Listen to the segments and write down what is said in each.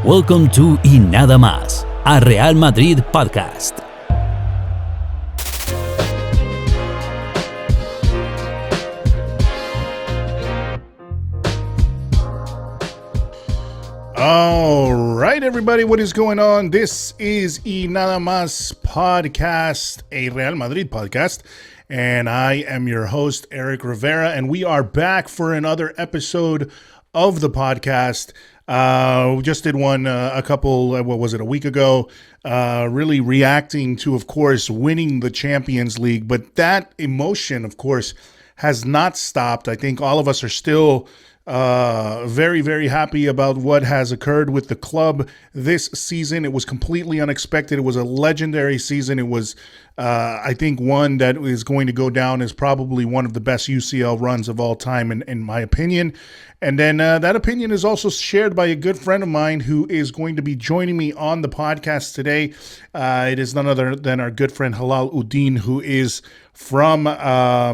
Welcome to Y Nada Más, a Real Madrid podcast. All right, everybody, what is going on? This is Y Nada Más podcast, a Real Madrid podcast, and I am your host, Eric Rivera, and we are back for another episode of the podcast. We just did one a week ago, really reacting to, of course, winning the Champions League, but that emotion, of course, has not stopped. I think all of us are still very, very happy about what has occurred with the club this season. It was completely unexpected. It was a legendary season. It was, I think, one that is going to go down as probably one of the best UCL runs of all time, in my opinion. And then that opinion is also shared by a good friend of mine who is going to be joining me on the podcast today. It is none other than our good friend Helal Uddin, who is from,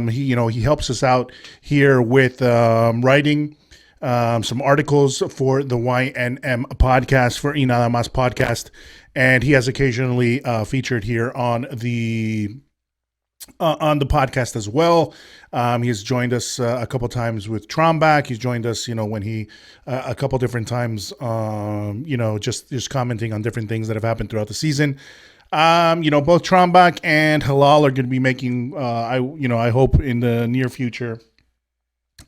he helps us out here with writing some articles for the YNM podcast, for Y Nada Más podcast, and he has occasionally featured here on the podcast as well. He has joined us a couple times with Trombak. He's joined us, when he a couple different times, just commenting on different things that have happened throughout the season. Both Trombak and Halal are going to be making, I hope in the near future,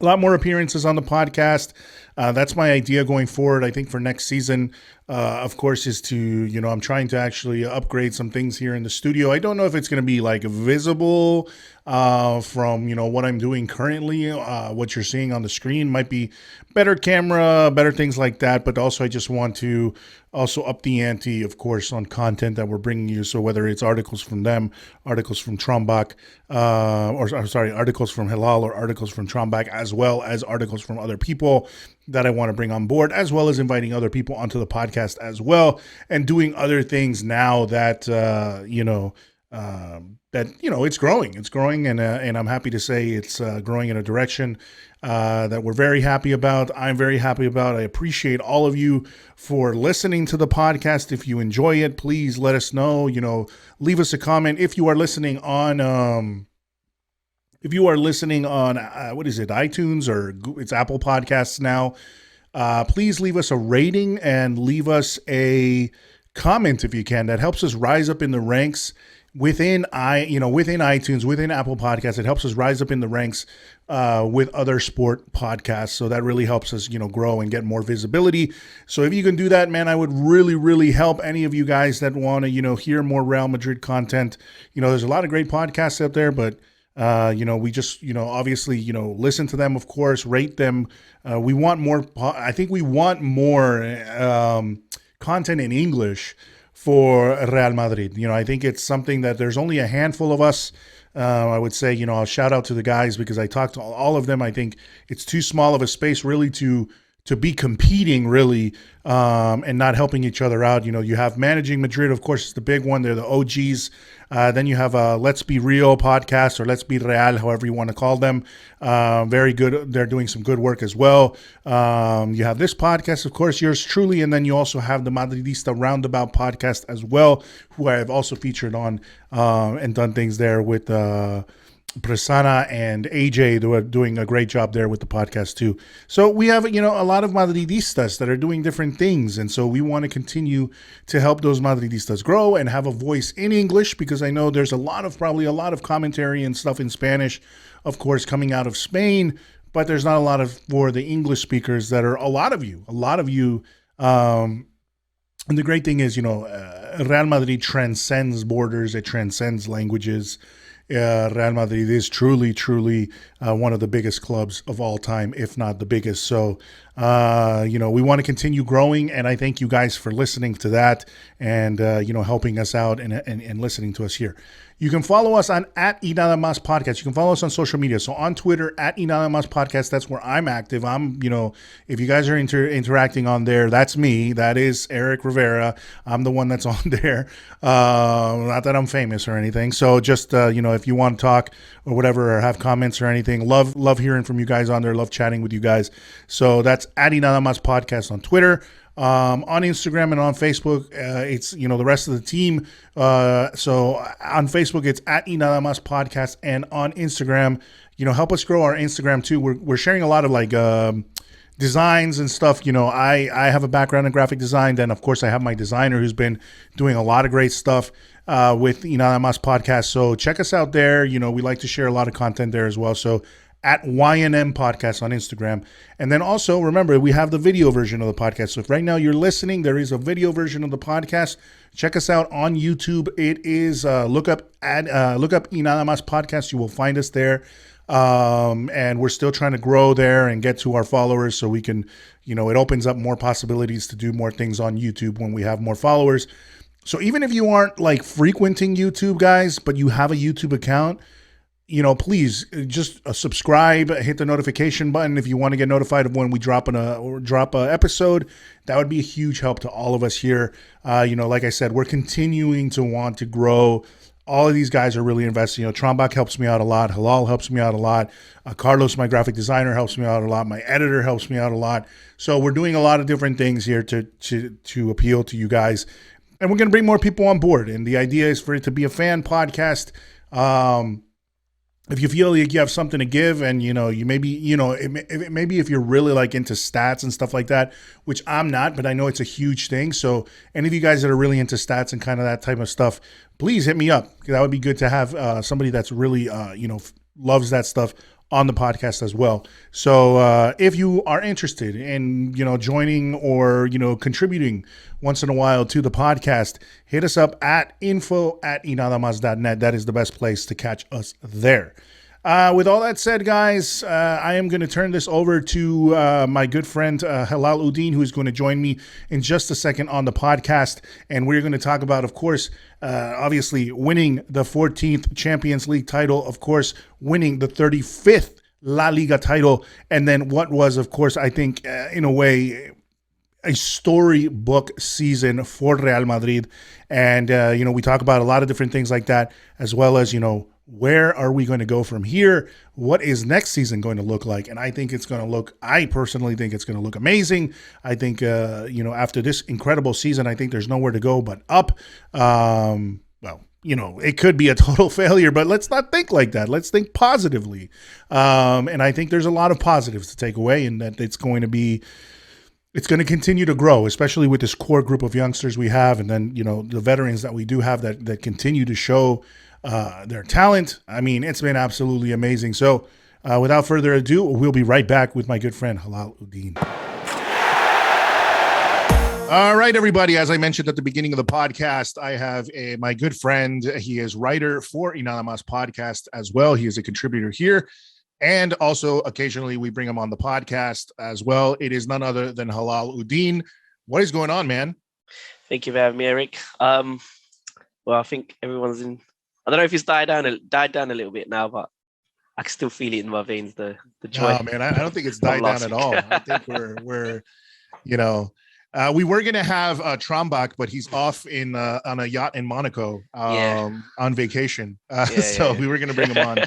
a lot more appearances on the podcast. That's my idea going forward. I think for next season, of course, is to, I'm trying to actually upgrade some things here in the studio. I don't know if it's going to be like visible from, what I'm doing currently. What you're seeing on the screen might be better camera, better things like that. But also, I just want to also up the ante, of course, on content that we're bringing you. So whether it's articles from them, articles from Trombak, articles from Hilal, or articles from Trombak, as well as articles from other people that I want to bring on board, as well as inviting other people onto the podcast as well, and doing other things now that, it's growing, and I'm happy to say it's growing in a direction that we're very happy about. I'm very happy about. I appreciate all of you for listening to the podcast. If you enjoy it, please let us know. Leave us a comment. If you are listening on, what is it, iTunes, or it's Apple Podcasts now, please leave us a rating and leave us a comment if you can. That helps us rise up in the ranks within iTunes, within Apple Podcasts. It helps us rise up in the ranks with other sport podcasts. So that really helps us, grow and get more visibility. So if you can do that, man, I would really, really help any of you guys that want to, hear more Real Madrid content. There's a lot of great podcasts out there, but we just, obviously, listen to them, of course, rate them. We want more. I think we want more content in English for Real Madrid. I think it's something that there's only a handful of us. I would say, I'll shout out to the guys because I talked to all of them. I think it's too small of a space really to be competing really and not helping each other out. You have Managing Madrid, of course, is the big one. They're the OGs. Then you have Let's Be Real podcast, or Let's Be Real, however you want to call them. Very good. They're doing some good work as well. You have this podcast, of course, yours truly. And then you also have the Madridista Roundabout podcast as well, who I have also featured on and done things there with Prasanna and AJ. They are doing a great job there with the podcast too. So we have, a lot of Madridistas that are doing different things. And so we want to continue to help those Madridistas grow and have a voice in English, because I know there's probably a lot of commentary and stuff in Spanish, of course, coming out of Spain, but there's not a lot for the English speakers that are a lot of you. And the great thing is, Real Madrid transcends borders. It transcends languages. Real Madrid is truly, truly one of the biggest clubs of all time, if not the biggest. So, we want to continue growing, and I thank you guys for listening to that and, helping us out and listening to us here. You can follow us on @Y Nada Más Podcast. You can follow us on social media. So on Twitter, @Y Nada Más Podcast, that's where I'm active. If you guys are interacting on there, that's me. That is Eric Rivera. I'm the one that's on there. Not that I'm famous or anything. So just, if you want to talk or whatever, or have comments or anything, love hearing from you guys on there. Love chatting with you guys. So that's @Y Nada Más Podcast on Twitter. on Instagram and on Facebook. It's, the rest of the team. So on Facebook, it's at Y Nada Más Podcast, and on Instagram, help us grow our Instagram too. We're sharing a lot of like designs and stuff. I have a background in graphic design. Then of course I have my designer who's been doing a lot of great stuff with Y Nada Más Podcast. So check us out there. We like to share a lot of content there as well. So at YNM Podcast on Instagram. And then also remember, we have the video version of the podcast. So if right now you're listening, there is a video version of the podcast. Check us out on YouTube. It is look up Y Nada Más Podcast. You will find us there. And we're still trying to grow there and get to our followers so we can, it opens up more possibilities to do more things on YouTube when we have more followers. So even if you aren't like frequenting YouTube, guys, but you have a YouTube account, please just subscribe, hit the notification button if you want to get notified of when we drop a episode. That would be a huge help to all of us here. Like I said, we're continuing to want to grow. All of these guys are really investing. Trombak helps me out a lot. Helal helps me out a lot. Carlos, my graphic designer, helps me out a lot. My editor helps me out a lot. So we're doing a lot of different things here to appeal to you guys. And we're going to bring more people on board. And the idea is for it to be a fan podcast. If you feel like you have something to give, and you maybe maybe if you're really like into stats and stuff like that, which I'm not, but I know it's a huge thing. So any of you guys that are really into stats and kind of that type of stuff, please hit me up. That would be good to have somebody that's really loves that stuff on the podcast as well. So if you are interested in joining or contributing once in a while to the podcast, hit us up at info@ynadamas.net. That is the best place to catch us there. With all that said, guys, I am going to turn this over to my good friend Helal Uddin, who is going to join me in just a second on the podcast. And we're going to talk about, of course, obviously winning the 14th Champions League title, of course, winning the 35th La Liga title, and then what was, of course, I think, in a way, a storybook season for Real Madrid. And, we talk about a lot of different things like that, as well as, where are we going to go from here? What is next season going to look like? And I think I personally think it's going to look amazing. I think, after this incredible season, I think there's nowhere to go but up. It could be a total failure, but let's not think like that. Let's think positively. And I think there's a lot of positives to take away, and that it's going to continue to grow, especially with this core group of youngsters we have. And then, the veterans that we do have that continue to show their talent. I mean, it's been absolutely amazing. So without further ado, we'll be right back with my good friend Helal Uddin. All right, everybody. As I mentioned at the beginning of the podcast, I have my good friend. He is writer for Y Nada Más Podcast as well. He is a contributor here. And also occasionally we bring him on the podcast as well. It is none other than Helal Uddin. What is going on, man? Thank you for having me, Eric. Well, I think everyone's in. I don't know if it's died down a little bit now, but I can still feel it in my veins. The joy. No, man, I don't think it's died down at all. I think we're we were gonna have Trombak, but he's off on a yacht in Monaco on vacation. So we were gonna bring him on.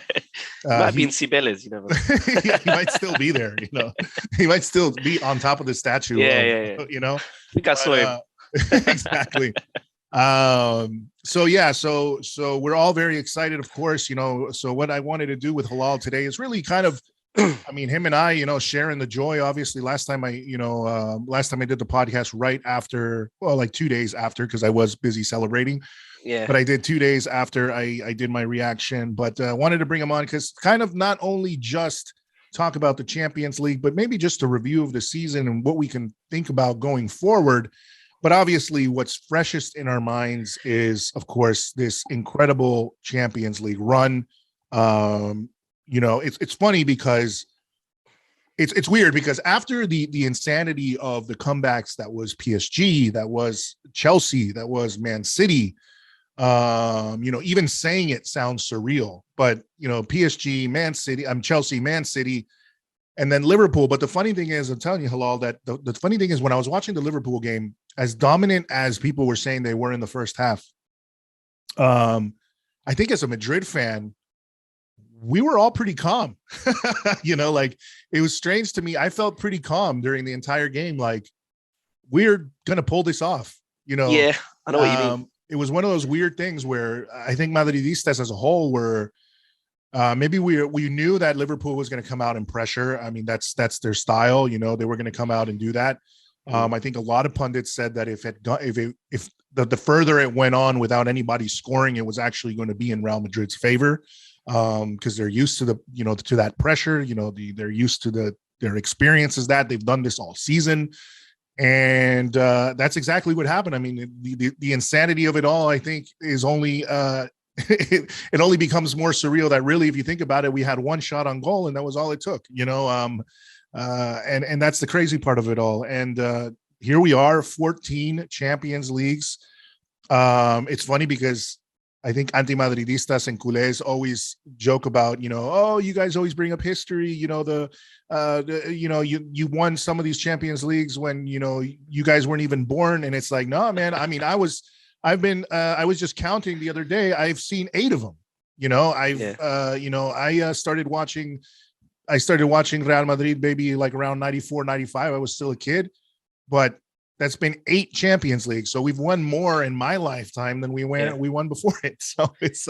He might be in Cibeles, He might still be there. He might still be on top of the statue. I think I saw him. Exactly. So we're all very excited, of course. So what I wanted to do with Helal today is really kind of, him and I, sharing the joy. Obviously, last time I did the podcast right after, like 2 days after, because I was busy celebrating. Yeah. But I did 2 days after I did my reaction. But wanted to bring him on because kind of not only just talk about the Champions League, but maybe just a review of the season and what we can think about going forward. But obviously, what's freshest in our minds is, of course, this incredible Champions League run. It's funny because it's weird because after the insanity of the comebacks that was PSG, that was Chelsea, that was Man City, even saying it sounds surreal. But PSG, Man City, Chelsea, Man City, and then Liverpool. But the funny thing is, I'm telling you, Helal, that the funny thing is when I was watching the Liverpool game, as dominant as people were saying they were in the first half, I think as a Madrid fan, we were all pretty calm. It was strange to me. I felt pretty calm during the entire game. Like, we're gonna pull this off. Yeah, I know what you mean. It was one of those weird things where I think Madridistas as a whole were maybe we knew that Liverpool was going to come out and pressure. I mean, that's their style. They were going to come out and do that. I think a lot of pundits said that if the further it went on without anybody scoring, it was actually going to be in Real Madrid's favor because they're used to to that pressure. They're used to their experiences that they've done this all season. And that's exactly what happened. I mean, the insanity of it all, I think, is only it only becomes more surreal that really, if you think about it, we had one shot on goal and that was all it took, and that's the crazy part of it all. And here we are, 14 Champions Leagues. It's funny because I think anti-Madridistas and culés always joke about, oh, you guys always bring up history, you won some of these Champions Leagues when, you guys weren't even born. And it's like, no, man, I mean, I was just counting the other day. I've seen 8 of them. I started watching Real Madrid maybe like around 94, 95. I was still a kid, but that's been 8 Champions Leagues. So we've won more in my lifetime than we won before it. So it's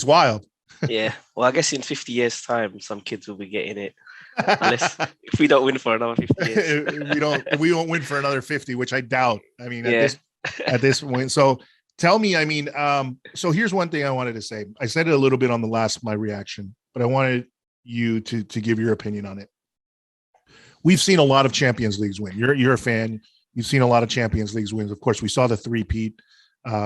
wild. Yeah. Well, I guess in 50 years time, some kids will be getting it. Unless if we don't win for another 50 years. we won't win for another 50, which I doubt. I mean, at this point. So tell me, I mean, so here's one thing I wanted to say. I said it a little bit on the last, my reaction, but I wanted you to give your opinion on it. We've seen a lot of Champions Leagues win. You're a fan. You've seen a lot of Champions Leagues wins. Of course, we saw the three-peat.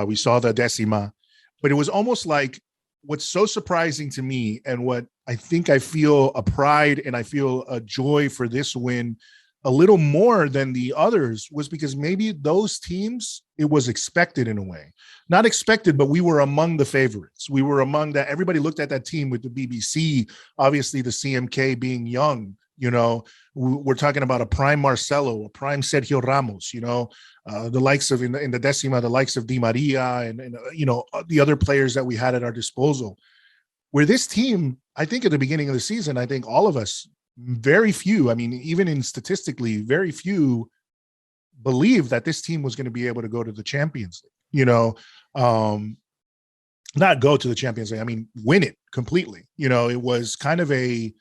We saw the Decima. But it was almost like what's so surprising to me and what I think I feel a pride and I feel a joy for this win a little more than the others was because maybe those teams, it was expected in a way. Not expected, but we were among the favorites. We were among that. Everybody looked at that team with the BBC, obviously the CMK being young. We're talking about a prime Marcelo, a prime Sergio Ramos, the likes of in the Decima, the likes of Di Maria and the other players that we had at our disposal. Where this team, I think at the beginning of the season, I think all of us, very few, I mean, even in statistically, very few believed that this team was going to be able to go to the Champions League, not go to the Champions League. I mean, win it completely. It was kind of a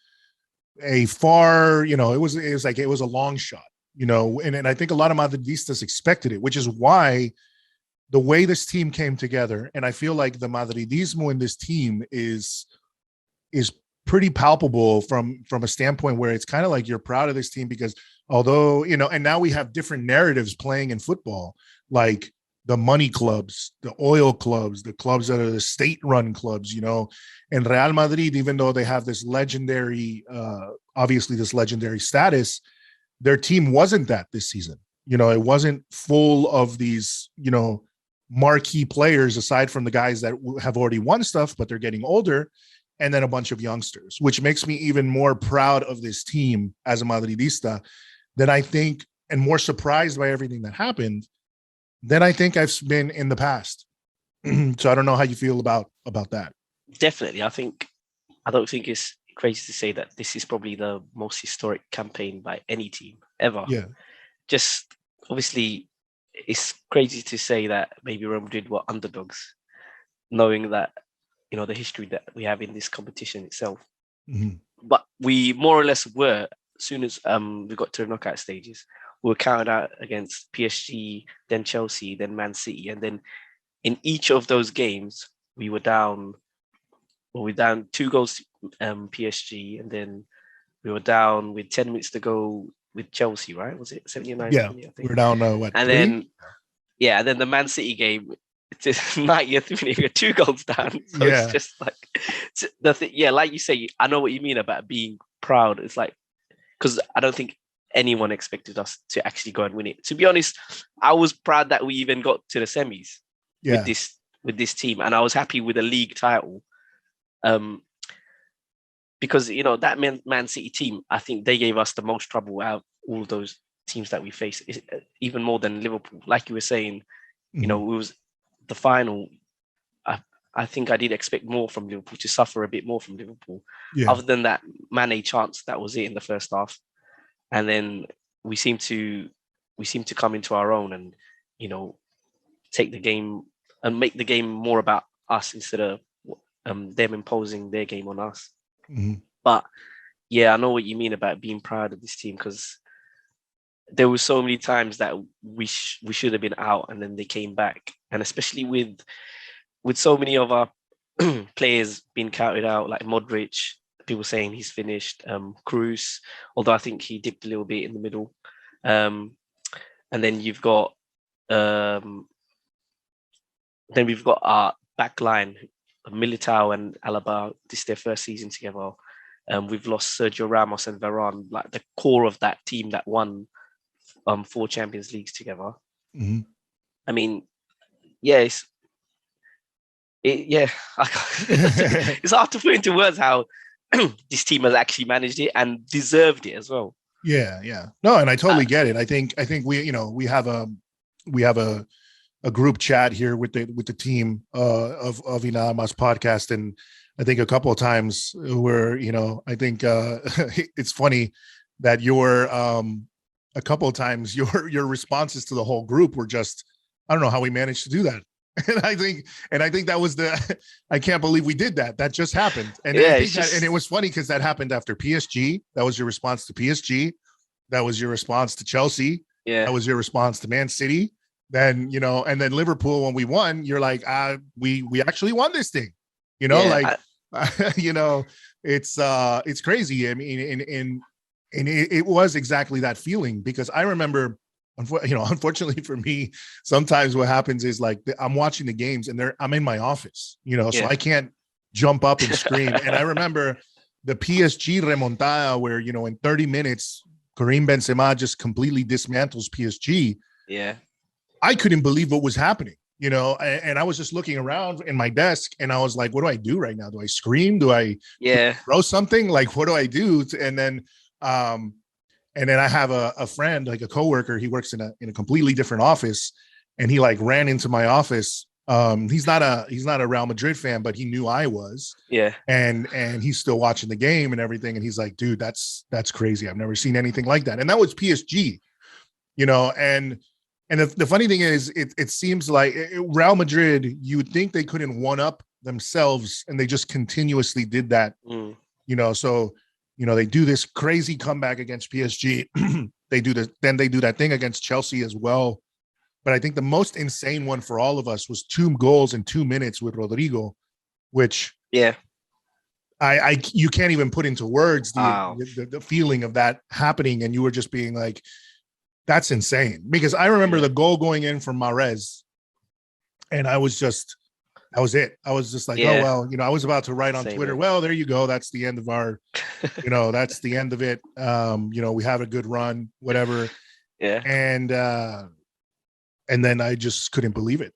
far, it was a long shot, and I think a lot of Madridistas expected it, which is why the way this team came together, and I feel like the Madridismo in this team is pretty palpable from a standpoint where it's kind of like you're proud of this team because although, and now we have different narratives playing in football, like the money clubs, the oil clubs, the clubs that are the state-run clubs, and Real Madrid, even though they have this legendary, obviously this legendary status, their team wasn't that this season. It wasn't full of these, marquee players aside from the guys that have already won stuff, but they're getting older, and then a bunch of youngsters, which makes me even more proud of this team as a Madridista than I think, and more surprised by everything that happened than I think I've been in the past. So I don't know how you feel about that. Definitely. I don't think it's crazy to say that this is probably the most historic campaign by any team ever. Yeah. Just obviously it's crazy to say that maybe Real Madrid were underdogs, knowing that, the history that we have in this competition itself. Mm-hmm. But we more or less were, as soon as we got to the knockout stages, we were counted out against PSG, then Chelsea, then Man City. And then in each of those games, we were down 2 goals to PSG. And then we were down with 10 minutes to go with Chelsea, right? Was it 79? Yeah, I think. We're down, what, and 3? And then the Man City game, it's just 90th minute, we're 2 goals down. So it's just like, like you say, I know what you mean about being proud. It's like, because I don't think anyone expected us to actually go and win it. To be honest, I was proud that we even got to the semis with this team, and I was happy with a league title. Because that Man City team, I think they gave us the most trouble out of all those teams that we faced, even more than Liverpool. Like you were saying, it was the final. I think I did expect more from Liverpool, to suffer a bit more from Liverpool. Yeah. Other than that Mane chance, that was it in the first half. And then we seemed to we seem to come into our own and, take the game and make the game more about us instead of them imposing their game on us. Mm-hmm. But yeah, I know what you mean about being proud of this team, because there were so many times that we should have been out and then they came back, and especially with so many of our players being counted out, like Modric, people saying he's finished. Cruz, although I think he dipped a little bit in the middle. And then you've got we've got our back line, Militao and Alaba. This is their first season together. We've lost Sergio Ramos and Varane, like the core of that team that won 4 Champions Leagues together. Mm-hmm. I mean, yeah, it's hard to put into words how this team has actually managed it and deserved it as well. Yeah. No, and I totally get it. I think we have a group chat here with the team of Inamas podcast, and I think a couple of times where I think it's funny that a couple of times your responses to the whole group were just, I don't know how we managed to do that. And I think that was I can't believe we did that. That just happened. And yeah, and it was funny because that happened after PSG. That was your response to PSG. That was your response to Chelsea. Yeah. That was your response to Man City. Then, and then Liverpool, when we won, you're like, we actually won this thing, it's crazy. I mean, and it was exactly that feeling, because I remember, unfortunately for me, sometimes what happens is like I'm watching the games and I'm in my office, so I can't jump up and scream. And I remember the PSG remontada where, in 30 minutes, Karim Benzema just completely dismantles PSG. Yeah. I couldn't believe what was happening, and I was just looking around in my desk and I was like, what do I do right now? Do I scream? Do I throw something? Like, what do I do? And then I have a friend, like a coworker, he works in a completely different office, and he like ran into my office. He's not a Real Madrid fan, but he knew I was. Yeah. And he's still watching the game and everything. And he's like, dude, that's crazy. I've never seen anything like that. And that was PSG, and the funny thing is, it seems like Real Madrid, you would think they couldn't one up themselves, and they just continuously did that. So, they do this crazy comeback against PSG. They do that thing against Chelsea as well. But I think the most insane one for all of us was 2 goals in 2 minutes with Rodrigo, which you can't even put into words the feeling of that happening. And you were just being like, that's insane. Because I remember the goal going in from Mahrez, and that was it. I was just like, oh, well, I was about to write on Twitter, well, there you go. That's the end of our, that's the end of it. We have a good run, whatever. Yeah. And then I just couldn't believe it,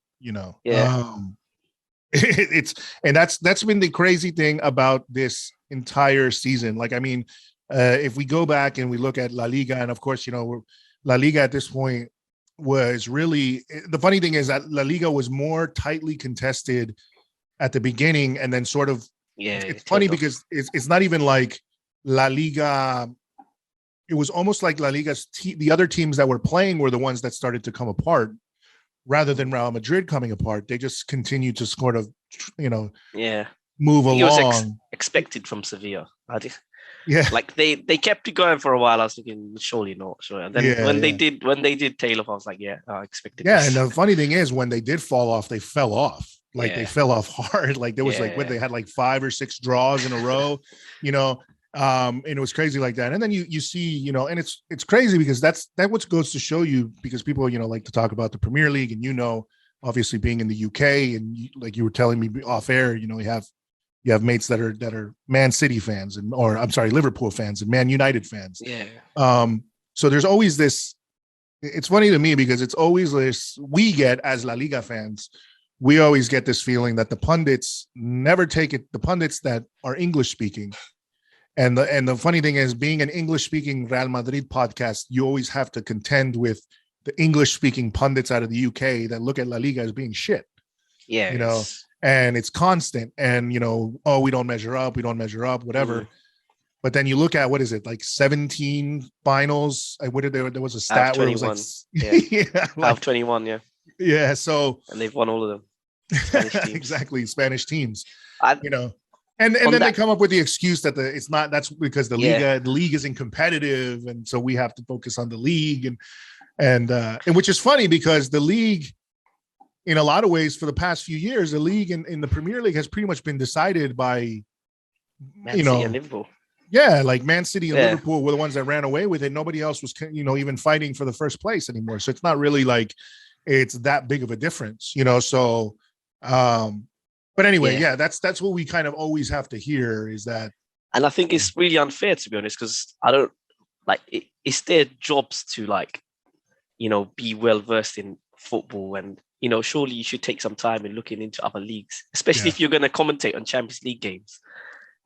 that's been the crazy thing about this entire season. Like, I mean, if we go back and we look at La Liga, and of course, La Liga at this point was really, the funny thing is that La Liga was more tightly contested at the beginning, and then sort of, it's funny because it's not even like La Liga. It was almost like La Liga's the other teams that were playing were the ones that started to come apart, rather than Real Madrid coming apart. They just continued to sort of, move along. It was expected from Sevilla. Yeah, like they kept it going for a while. I was thinking, surely not, sure. And then when they did tail off, I was like, I expected. Yeah, this. And the funny thing is, when they did fall off, they fell off. Like they fell off hard. Like there was they had like 5 or 6 draws in a row, and it was crazy like that. And then you see, and it's crazy because that what goes to show you, because people like to talk about the Premier League, and obviously being in the UK, and like you were telling me off air, you have mates that are Man City fans, or I'm sorry, Liverpool fans and Man United fans. Yeah. So there's always this. It's funny to me because it's always this. We get, as La Liga fans, we always get this feeling that the pundits never take it. The pundits that are English speaking, and the funny thing is, being an English speaking Real Madrid podcast, you always have to contend with the English speaking pundits out of the UK that look at La Liga as being shit. Yeah. And it's constant, and we don't measure up, whatever. But then you look at, what is it, like 17 finals? What did there was a stat where it was like, out of 21, yeah. Yeah, so and they've won all of them. Spanish teams. Exactly, Spanish teams. And then they come up with the excuse that it's not. That's because the league isn't competitive, and so we have to focus on the league, and which is funny because the league, in a lot of ways, for the past few years, the league in the Premier League has pretty much been decided by Man City and Liverpool. Yeah, like Man City and Liverpool were the ones that ran away with it. Nobody else was, even fighting for the first place anymore. So it's not really like it's that big of a difference, So, but anyway, that's what we kind of always have to hear is that. And I think it's really unfair, to be honest, because I don't it's their jobs to be well versed in football, and surely you should take some time in looking into other leagues, especially if you're going to commentate on Champions League games.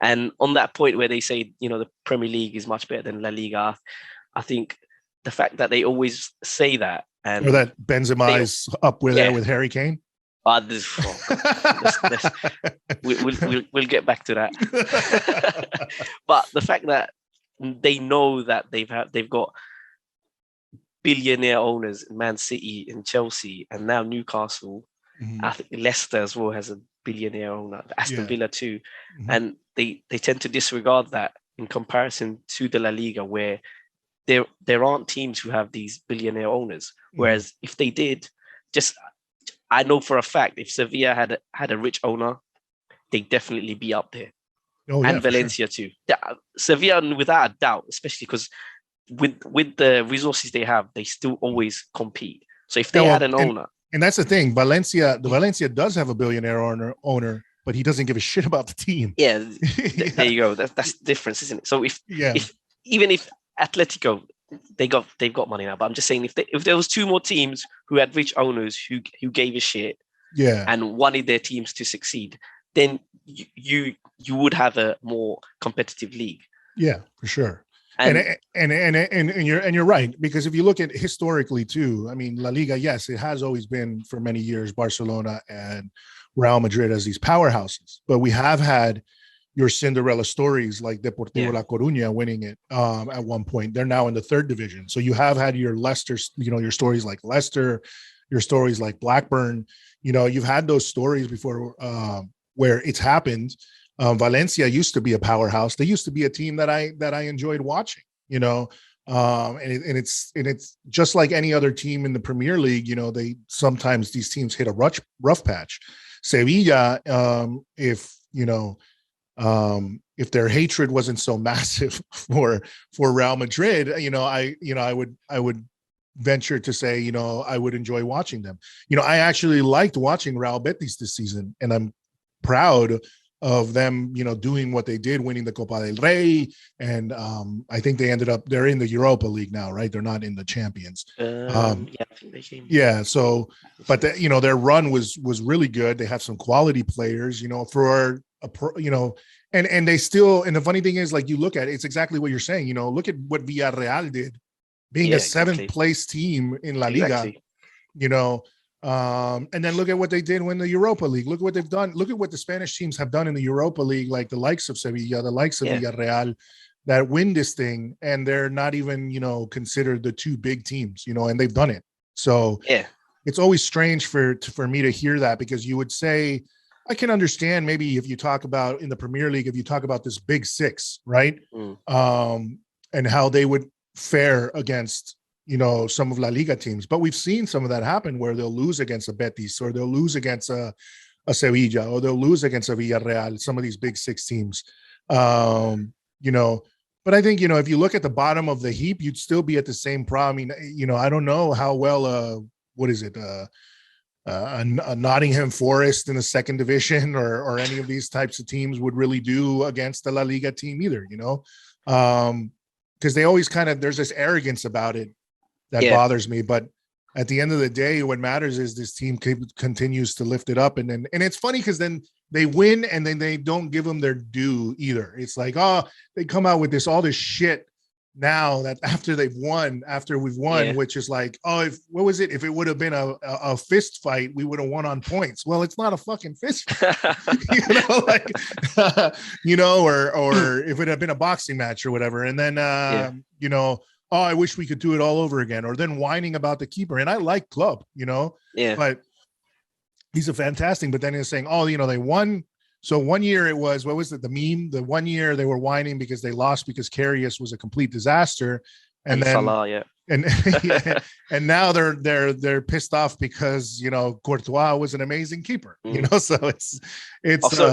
And on that point where they say, the Premier League is much better than La Liga, I think the fact that they always say that, and or that Benzema is up there with Harry Kane. We'll get back to that. But the fact that they know that they've got billionaire owners in Man City and Chelsea and now Newcastle. I think Leicester as well has a billionaire owner, Aston Villa too. And they tend to disregard that in comparison to the La Liga, where there aren't teams who have these billionaire owners. Whereas if they did, I know for a fact, if Sevilla had a rich owner, they'd definitely be up there. And Valencia too. Sevilla, without a doubt, especially because with the resources they have, they still always compete. So if they had an owner. And that's the thing. Valencia does have a billionaire owner, but he doesn't give a shit about the team. Yeah, there you go. That's the difference, isn't it? So if Atletico, they've got money now, but I'm just saying if there was two more teams who had rich owners who gave a shit, and wanted their teams to succeed, then you would have a more competitive league. Yeah, for sure. And you're right, because if you look at historically too, I mean, La Liga, yes, it has always been for many years Barcelona and Real Madrid as these powerhouses, but we have had your Cinderella stories like Deportivo La Coruña winning it at one point. They're now in the third division. So you have had your Leicester, your stories like Leicester, your stories like Blackburn. You've had those stories before where it's happened. Valencia used to be a powerhouse. They used to be a team that I enjoyed watching, and it's just like any other team in the Premier League. They sometimes these teams hit a rough patch. Sevilla, if their hatred wasn't so massive for Real Madrid, I would venture to say, I would enjoy watching them. I actually liked watching Real Betis this season, and I'm proud of them, doing what they did, winning the Copa del Rey. And I think they're in the Europa League now, right? They're not in the Champions. I think they came. Yeah. So, but their run was really good. They have some quality players, for and they still, and the funny thing is, like, you look at it, it's exactly what you're saying, look at what Villarreal did, being a seventh place team in La Liga, and then look at what they did when the Europa League. Look at what they've done. Look at what the Spanish teams have done in the Europa League, like the likes of Sevilla, the likes of Villarreal, that win this thing, and they're not even, considered the two big teams, and they've done it. So it's always strange for me to hear that, because you would say, I can understand maybe if you talk about in the Premier League, if you talk about this big six, right? And how they would fare against, some of La Liga teams. But we've seen some of that happen where they'll lose against a Betis, or they'll lose against a Sevilla, or they'll lose against a Villarreal, some of these big six teams. But I think, if you look at the bottom of the heap, you'd still be at the same problem. I mean, I don't know how well, a Nottingham Forest in the second division or any of these types of teams would really do against the La Liga team either, because they always there's this arrogance about it that bothers me. But at the end of the day, what matters is this team continues to lift it up. And it's funny because then they win and then they don't give them their due either. It's like, they come out with all this shit, now that after we've won, which is like, what was it? If it would have been a fist fight, we would have won on points. Well, it's not a fucking fist fight, or if it had been a boxing match or whatever. And then, I wish we could do it all over again. Or then whining about the keeper. And I like Club, but he's a fantastic. But then he's saying, they won. So 1 year it was, what was it? The meme, the 1 year they were whining because they lost because Karius was a complete disaster. And then Salah, and now they're pissed off because, Courtois was an amazing keeper, so it's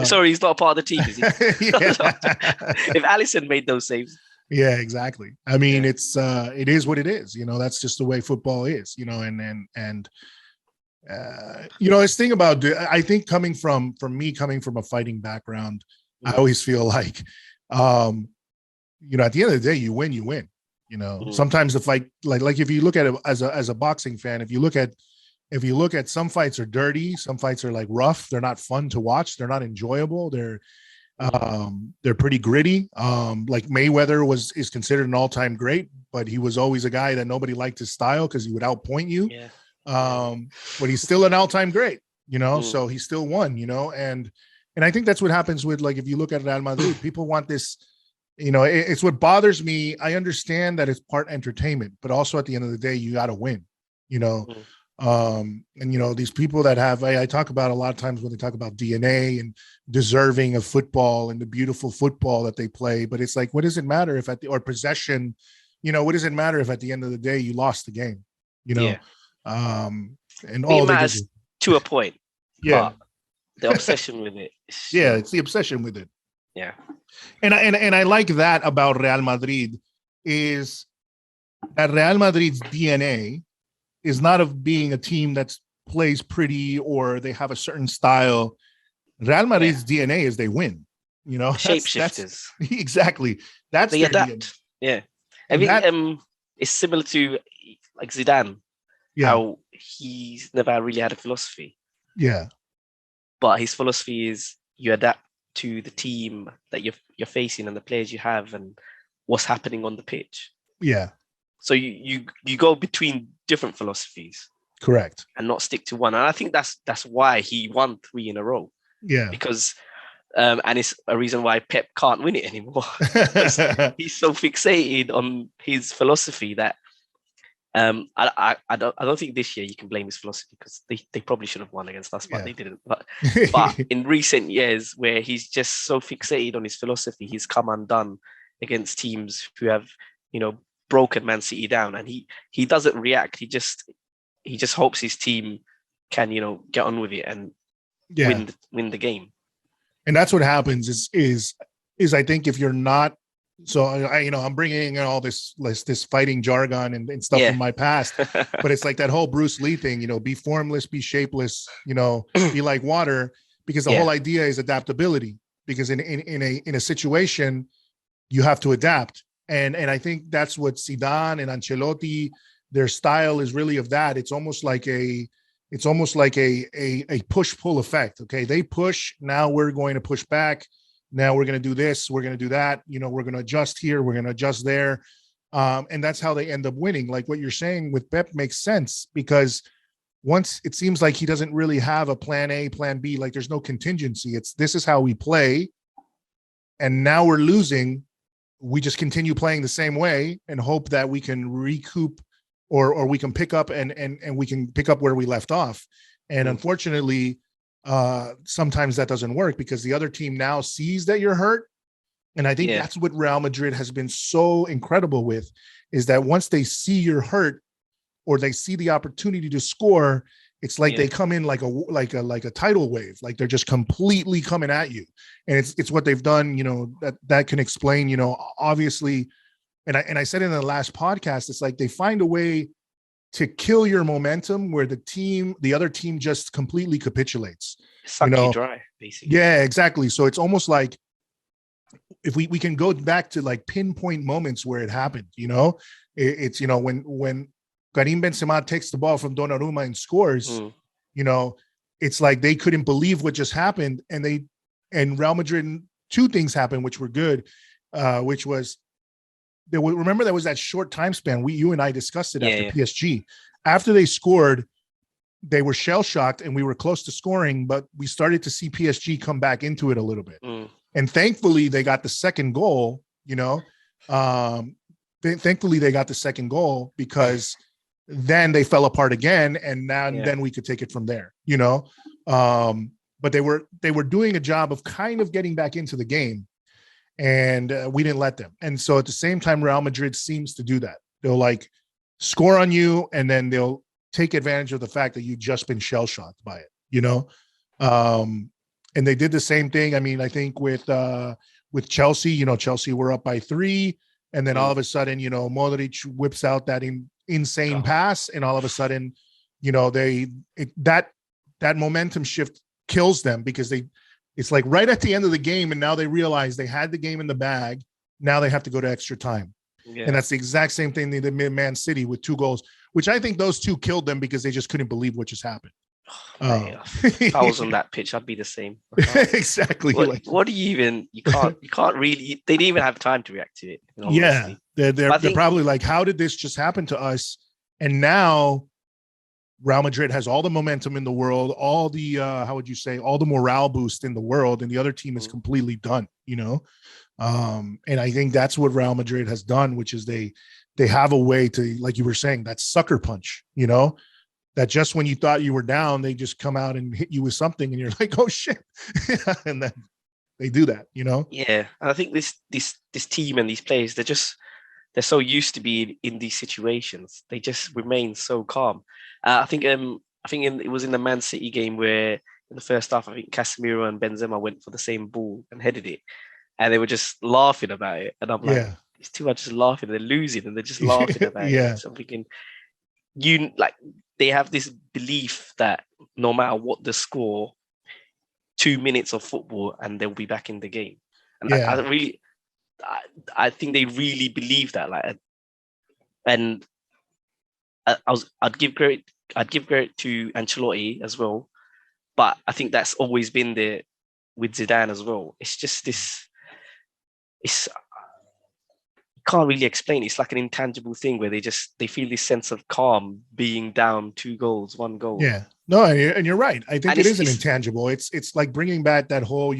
sorry, he's not a part of the team, is he? If Alisson made those saves. Yeah, exactly. I mean, it is what it is, that's just the way football is, and this thing about, I think coming from a fighting background, I always feel like, at the end of the day, you win. Sometimes the fight, like if you look at it as a boxing fan, if you look at some fights are dirty, some fights are like rough. They're not fun to watch. They're not enjoyable. They're pretty gritty. Like Mayweather is considered an all-time great, but he was always a guy that nobody liked his style because he would outpoint you. Yeah. But he's still an all-time great, so he still won, and I think that's what happens with, like, if you look at Real Madrid, people want this, it's what bothers me. I understand that it's part entertainment, but also at the end of the day, you got to win, and, these people that have, I talk about a lot of times when they talk about DNA and deserving of football and the beautiful football that they play, but it's like, what does it matter if or possession, what does it matter if at the end of the day you lost the game, and all matters to a point. Yeah. But the obsession with it. Yeah, it's the obsession with it. Yeah. And I like that about Real Madrid, is that Real Madrid's DNA is not of being a team that plays pretty or they have a certain style. Real Madrid's DNA is they win. Shapeshifters. Exactly. That's they adapt. DNA. Yeah. I think it's similar to like Zidane. Yeah. How he's never really had a philosophy. Yeah. But his philosophy is you adapt to the team that you're facing and the players you have and what's happening on the pitch. Yeah. So you go between different philosophies. Correct. And not stick to one. And I think that's why he won 3 in a row. Yeah. Because and it's a reason why Pep can't win it anymore. He's so fixated on his philosophy that I don't think this year you can blame his philosophy, because they probably should have won against us, but they didn't. But in recent years, where he's just so fixated on his philosophy, he's come undone against teams who have, broken Man City down, and he doesn't react. He just hopes his team can, get on with it and win the game. And that's what happens is I think if you're not, so I'm bringing in all this fighting jargon and stuff from my past, but it's like that whole Bruce Lee thing, be formless, be shapeless, be like water, because the whole idea is adaptability, because in a situation you have to adapt. And I think that's what Zidane and Ancelotti, their style is really of that. It's almost like a push-pull effect. Okay. They push, now we're going to push back. Now we're going to do this, we're going to do that, we're going to adjust here, we're going to adjust there. And that's how they end up winning. Like what you're saying with Pep makes sense, because once it seems like he doesn't really have a plan A, plan B, like there's no contingency. This is how we play. And now we're losing. We just continue playing the same way and hope that we can recoup or we can pick up and we can pick up where we left off. And unfortunately, sometimes that doesn't work because the other team now sees that you're hurt. And I think that's what Real Madrid has been so incredible with, is that once they see you're hurt or they see the opportunity to score, it's like they come in like a tidal wave, like they're just completely coming at you. And it's what they've done, that can explain, obviously. And I said in the last podcast, it's like they find a way to kill your momentum where the other team just completely capitulates. Suck you dry, basically. Yeah, exactly. So it's almost like if we can go back to like pinpoint moments where it happened, it's, when Karim Benzema takes the ball from Donnarumma and scores, it's like they couldn't believe what just happened. And Real Madrid, 2 things happened, which were good, which was remember there was that short time span. You and I discussed it after yeah. PSG. After they scored, they were shell shocked and we were close to scoring, but we started to see PSG come back into it a little bit. And thankfully they got the second goal, thankfully they got the second goal because then they fell apart again. And then we could take it from there, but they were doing a job of kind of getting back into the game, and we didn't let them. And so at the same time, Real Madrid seems to do that. They'll like score on you, and then they'll take advantage of the fact that you've just been shell shocked by it, and they did the same thing. I mean, I think with Chelsea, Chelsea were up by 3, and then all of a sudden, Modric whips out that insane pass, and all of a sudden, that momentum shift kills them because it's like right at the end of the game, and now they realize they had the game in the bag. Now they have to go to extra time. Yeah. And that's the exact same thing they did Man City with 2 goals, which I think those 2 killed them because they just couldn't believe what just happened. If I was on that pitch, I'd be the same. Exactly. What do you can't really, they didn't even have time to react to it. Yeah. They're probably like, how did this just happen to us? And now Real Madrid has all the momentum in the world, all the, all the morale boost in the world, and the other team is completely done, and I think that's what Real Madrid has done, which is they have a way to, like you were saying, that sucker punch, that just when you thought you were down, they just come out and hit you with something and you're like, oh shit. And then they do that, Yeah. And I think this team and these players, they're so used to being in these situations. They just remain so calm. I think it was in the Man City game where in the first half, I think Casemiro and Benzema went for the same ball and headed it. And they were just laughing about it. And I'm like, these two are just laughing. They're losing and they're just laughing about it. So I'm thinking, they have this belief that no matter what the score, 2 minutes of football and they'll be back in the game. And I think they really believe that. And I'd give credit to Ancelotti as well, but I think that's always been there with Zidane as well. It's just this. Can't really explain. It's like an intangible thing where they feel this sense of calm being down 2 goals, 1 goal. Yeah, no, and you're right. I think it is an intangible. It's like bringing back that whole,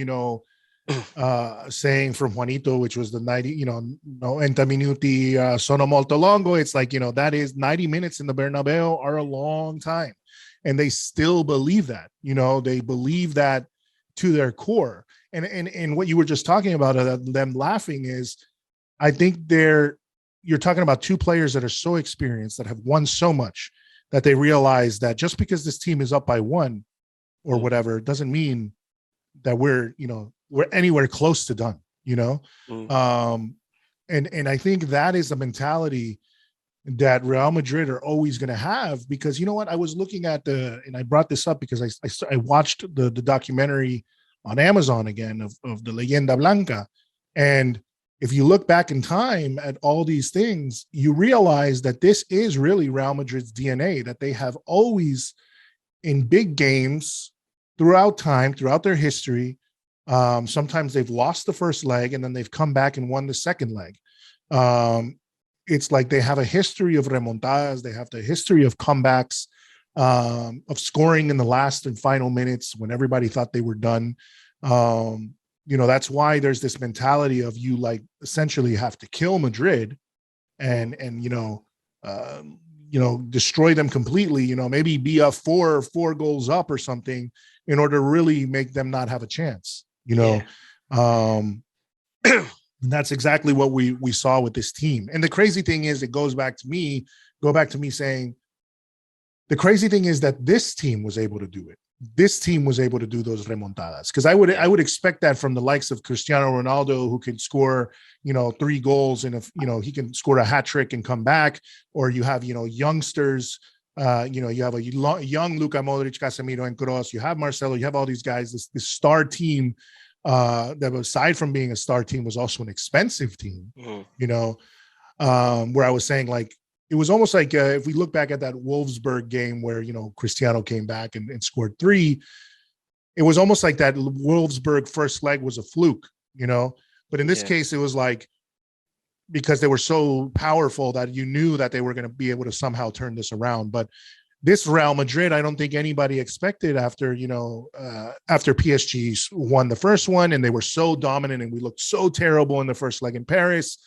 saying from Juanito, which was the 90, no 90 minuti sono molto longo. It's like, that is 90 minutes in the Bernabeu are a long time, and they still believe that. They believe that to their core. And what you were just talking about, them laughing, is I think you're talking about 2 players that are so experienced, that have won so much, that they realize that just because this team is up by 1 or whatever doesn't mean that we're anywhere close to done, and I think that is the mentality that Real Madrid are always going to have, because you know what, I was looking at and I brought this up because I watched the documentary on Amazon again of the Leyenda Blanca, and if you look back in time at all these things, you realize that this is really Real Madrid's DNA, that they have always, in big games throughout time, throughout their history, sometimes they've lost the first leg and then they've come back and won the second leg. It's like they have a history of remontadas. They have the history of comebacks, of scoring in the last and final minutes when everybody thought they were done. That's why there's this mentality of you like essentially have to kill Madrid and destroy them completely, maybe be a four goals up or something in order to really make them not have a chance, that's exactly what we saw with this team. And the crazy thing is, it goes back to me saying, the crazy thing is that this team was able to do it. This team was able to do those remontadas, because I would expect that from the likes of Cristiano Ronaldo, who can score 3 goals and he can score a hat trick and come back, or you have youngsters, you have a young Luka Modric, Casemiro, and Kroos. You have Marcelo. You have all these guys. This star team that, aside from being a star team, was also an expensive team. Where I was saying, like, it was almost like if we look back at that Wolfsburg game where, Cristiano came back and scored 3, it was almost like that Wolfsburg first leg was a fluke, but in this case, it was like because they were so powerful that you knew that they were going to be able to somehow turn this around. But this Real Madrid, I don't think anybody expected after PSG won the first one and they were so dominant and we looked so terrible in the first leg in Paris.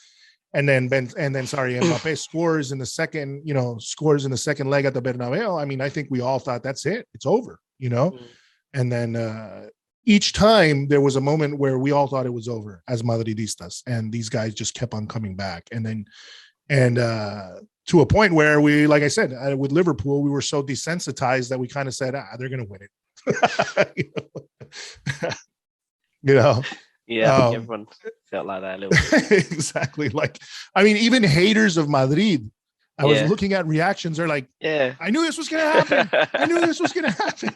And then Mbappe scores in the second leg at the Bernabeu. I mean, I think we all thought that's it. It's over, And then each time there was a moment where we all thought it was over as Madridistas, and these guys just kept on coming back. And to a point where we, like I said, with Liverpool, we were so desensitized that we kind of said, they're going to win it. Yeah, everyone felt like that a little bit. Exactly. Like, I mean, even haters of Madrid, I was looking at reactions. They're like, I knew this was going to happen. I knew this was going to happen.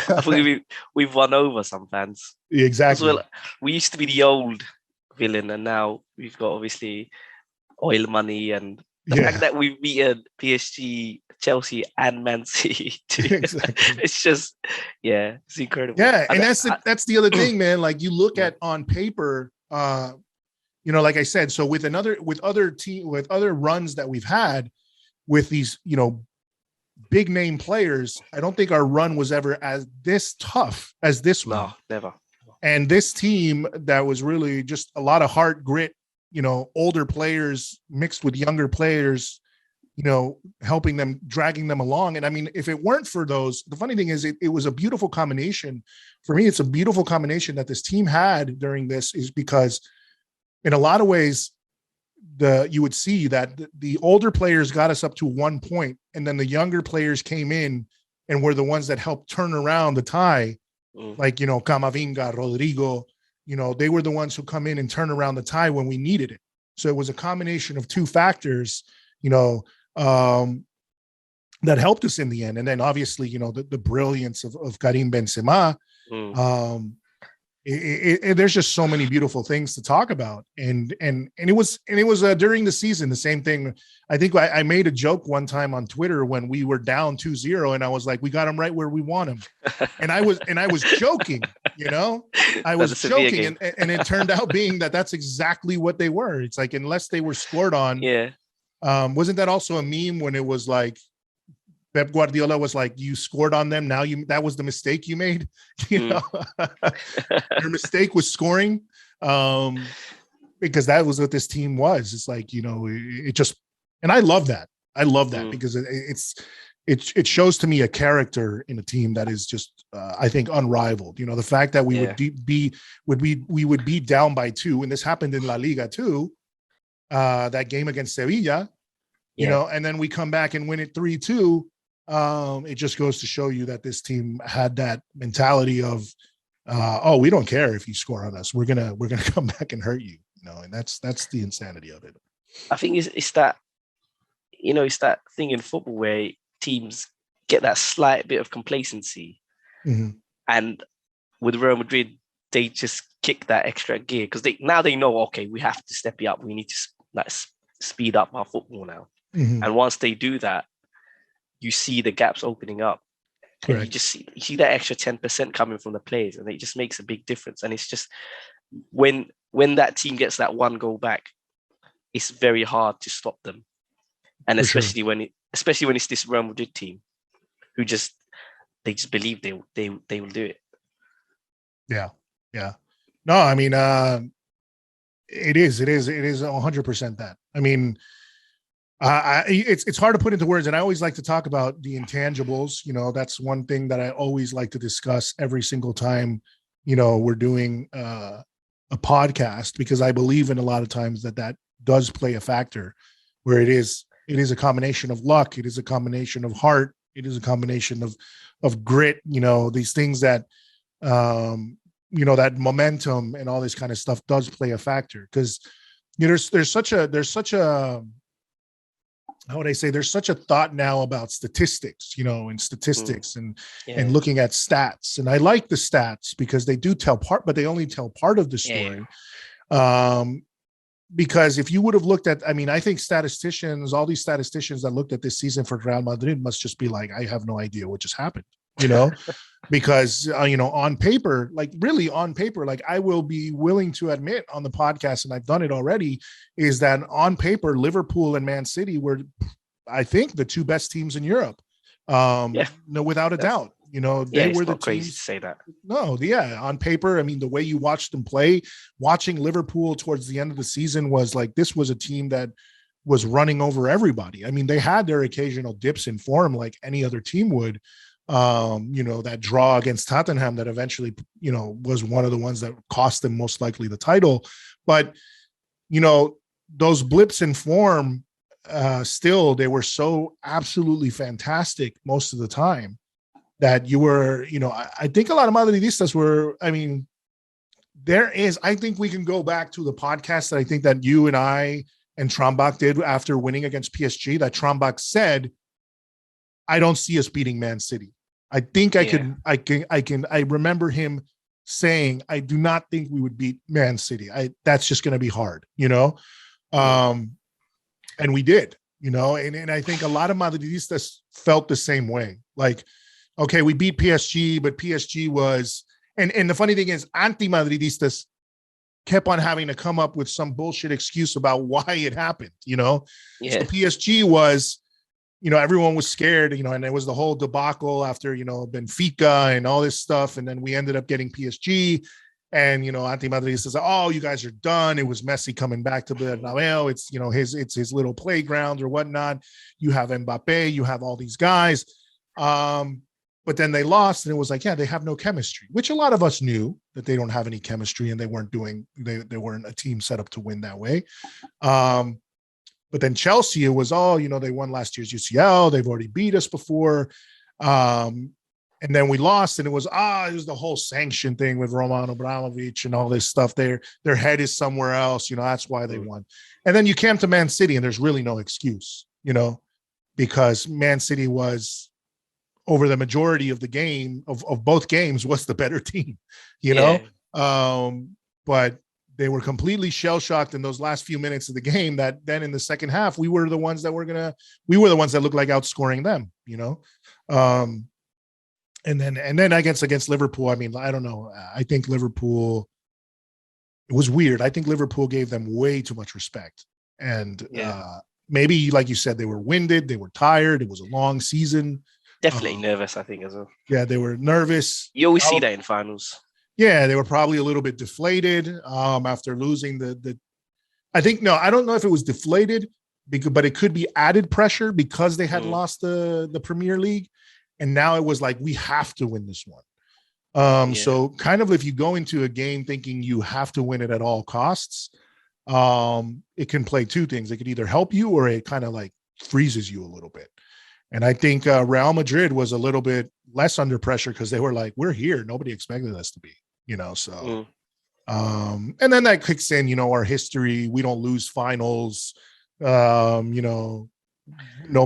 I think we've won over some fans. Exactly. Well, we used to be the old villain, and now we've got obviously oil money and the fact that we've beaten PSG, Chelsea, and Man City. Exactly. It's just, it's incredible. Yeah, and that's the other thing, man. Like you look at on paper, like I said, so with other runs that we've had with these, big name players, I don't think our run was ever as this tough as this one. No, never. And this team that was really just a lot of heart, grit, older players mixed with younger players, helping them, dragging them along. And I mean, if it weren't for those, the funny thing is it was a beautiful combination. For me, it's a beautiful combination that this team had during this, is because in a lot of ways, you would see that the older players got us up to 1 point, and then the younger players came in and were the ones that helped turn around the tie. Like, Camavinga, Rodrigo, they were the ones who come in and turn around the tie when we needed it. So it was a combination of two factors, that helped us in the end. And then obviously, the brilliance of Karim Benzema. There's just so many beautiful things to talk about. And it was during the season, the same thing. I think I made a joke one time on Twitter when we were down 2-0, and I was like, we got him right where we want him. And I was joking, I was joking. And it turned out being that's exactly what they were. It's like, unless they were scored on. Yeah. Wasn't that also a meme when it was like, Pep Guardiola was like, you scored on them. Now that was the mistake you made. Your mistake was scoring, because that was what this team was. It's like, it just, and I love that. I love that because it shows to me a character in a team that is just, I think, unrivaled. The fact that we would be down by 2, and this happened in La Liga too. That game against Sevilla, and then we come back and win it 3-2. It just goes to show you that this team had that mentality of, we don't care if you score on us. We're gonna come back and hurt you. And that's the insanity of it. I think it's that, it's that thing in football where teams get that slight bit of complacency, and with Real Madrid, they just kick that extra gear because they know, okay, we have to step it up. We need to speed up our football now. And once they do that, you see the gaps opening up. And you just see that extra 10% coming from the players, and it just makes a big difference. And it's just when that team gets that one goal back, it's very hard to stop them. And especially when it's this Real Madrid team who just believe they will do it. Yeah. No, I mean, it is 100% that. I mean, it's hard to put into words, and I always like to talk about the intangibles. That's one thing that I always like to discuss every single time, we're doing a podcast, because I believe in a lot of times that does play a factor, where it is a combination of luck, it is a combination of heart, it is a combination of grit. These things that that momentum and all this kind of stuff does play a factor, because there's such a how would I say, there's such a thought now about statistics, and statistics and looking at stats. And I like the stats because they do tell part, but they only tell part of the story. Because if you would have looked at, I think all these statisticians that looked at this season for Real Madrid must just be like, I have no idea what just happened. because, on paper, like I will be willing to admit on the podcast, and I've done it already, is that on paper, Liverpool and Man City were, I think, the two best teams in Europe. No, without a doubt. They were the crazy teams. to say that. No, yeah, on paper, I mean, the way you watched them play, watching Liverpool towards the end of the season was like, this was a team that was running over everybody. I mean, they had their occasional dips in form like any other team would. That draw against Tottenham that eventually, was one of the ones that cost them most likely the title. But, those blips in form, still, they were so absolutely fantastic most of the time that you were, I think a lot of Madridistas were, I mean, I think we can go back to the podcast that I think that you and I and Trombach did after winning against PSG, that Trombach said, I don't see us beating Man City. I think I remember him saying, I do not think we would beat Man City. That's just going to be hard, and we did, and I think a lot of Madridistas felt the same way. Like, okay, we beat PSG, but PSG was, and the funny thing is, anti-Madridistas kept on having to come up with some bullshit excuse about why it happened, So PSG was, everyone was scared, and it was the whole debacle after, Benfica and all this stuff. And then we ended up getting PSG, and, anti-Madridistas said, oh, you guys are done. It was Messi coming back to Bernabeu. It's, it's his little playground or whatnot. You have Mbappe, you have all these guys. But then they lost, and it was like, yeah, they have no chemistry, which a lot of us knew that they don't have any chemistry, and they weren't a team set up to win that way. But then Chelsea, it was all, they won last year's UCL. They've already beat us before. And then we lost, and it was the whole sanction thing with Roman Abramovich and all this stuff. Their head is somewhere else. That's why they won. And then you came to Man City, and there's really no excuse, because Man City was, over the majority of the game of both games, was the better team, but they were completely shell-shocked in those last few minutes of the game, that then in the second half, we were the ones that looked like outscoring them, and then against Liverpool. I mean, I don't know. I think Liverpool, it was weird. I think Liverpool gave them way too much respect. And maybe, like you said, they were winded, they were tired. It was a long season. Definitely nervous, I think, as well. Yeah, they were nervous. You always see that in finals. Yeah, they were probably a little bit deflated after losing the. I don't know if it was deflated, but it could be added pressure because they had lost the Premier League, and now it was like, we have to win this one. So kind of, if you go into a game thinking you have to win it at all costs, it can play two things. It could either help you, or it kind of like freezes you a little bit. And I think Real Madrid was a little bit less under pressure because they were like, we're here. Nobody expected us to be, so. And then that kicks in, our history. We don't lose finals. Nobody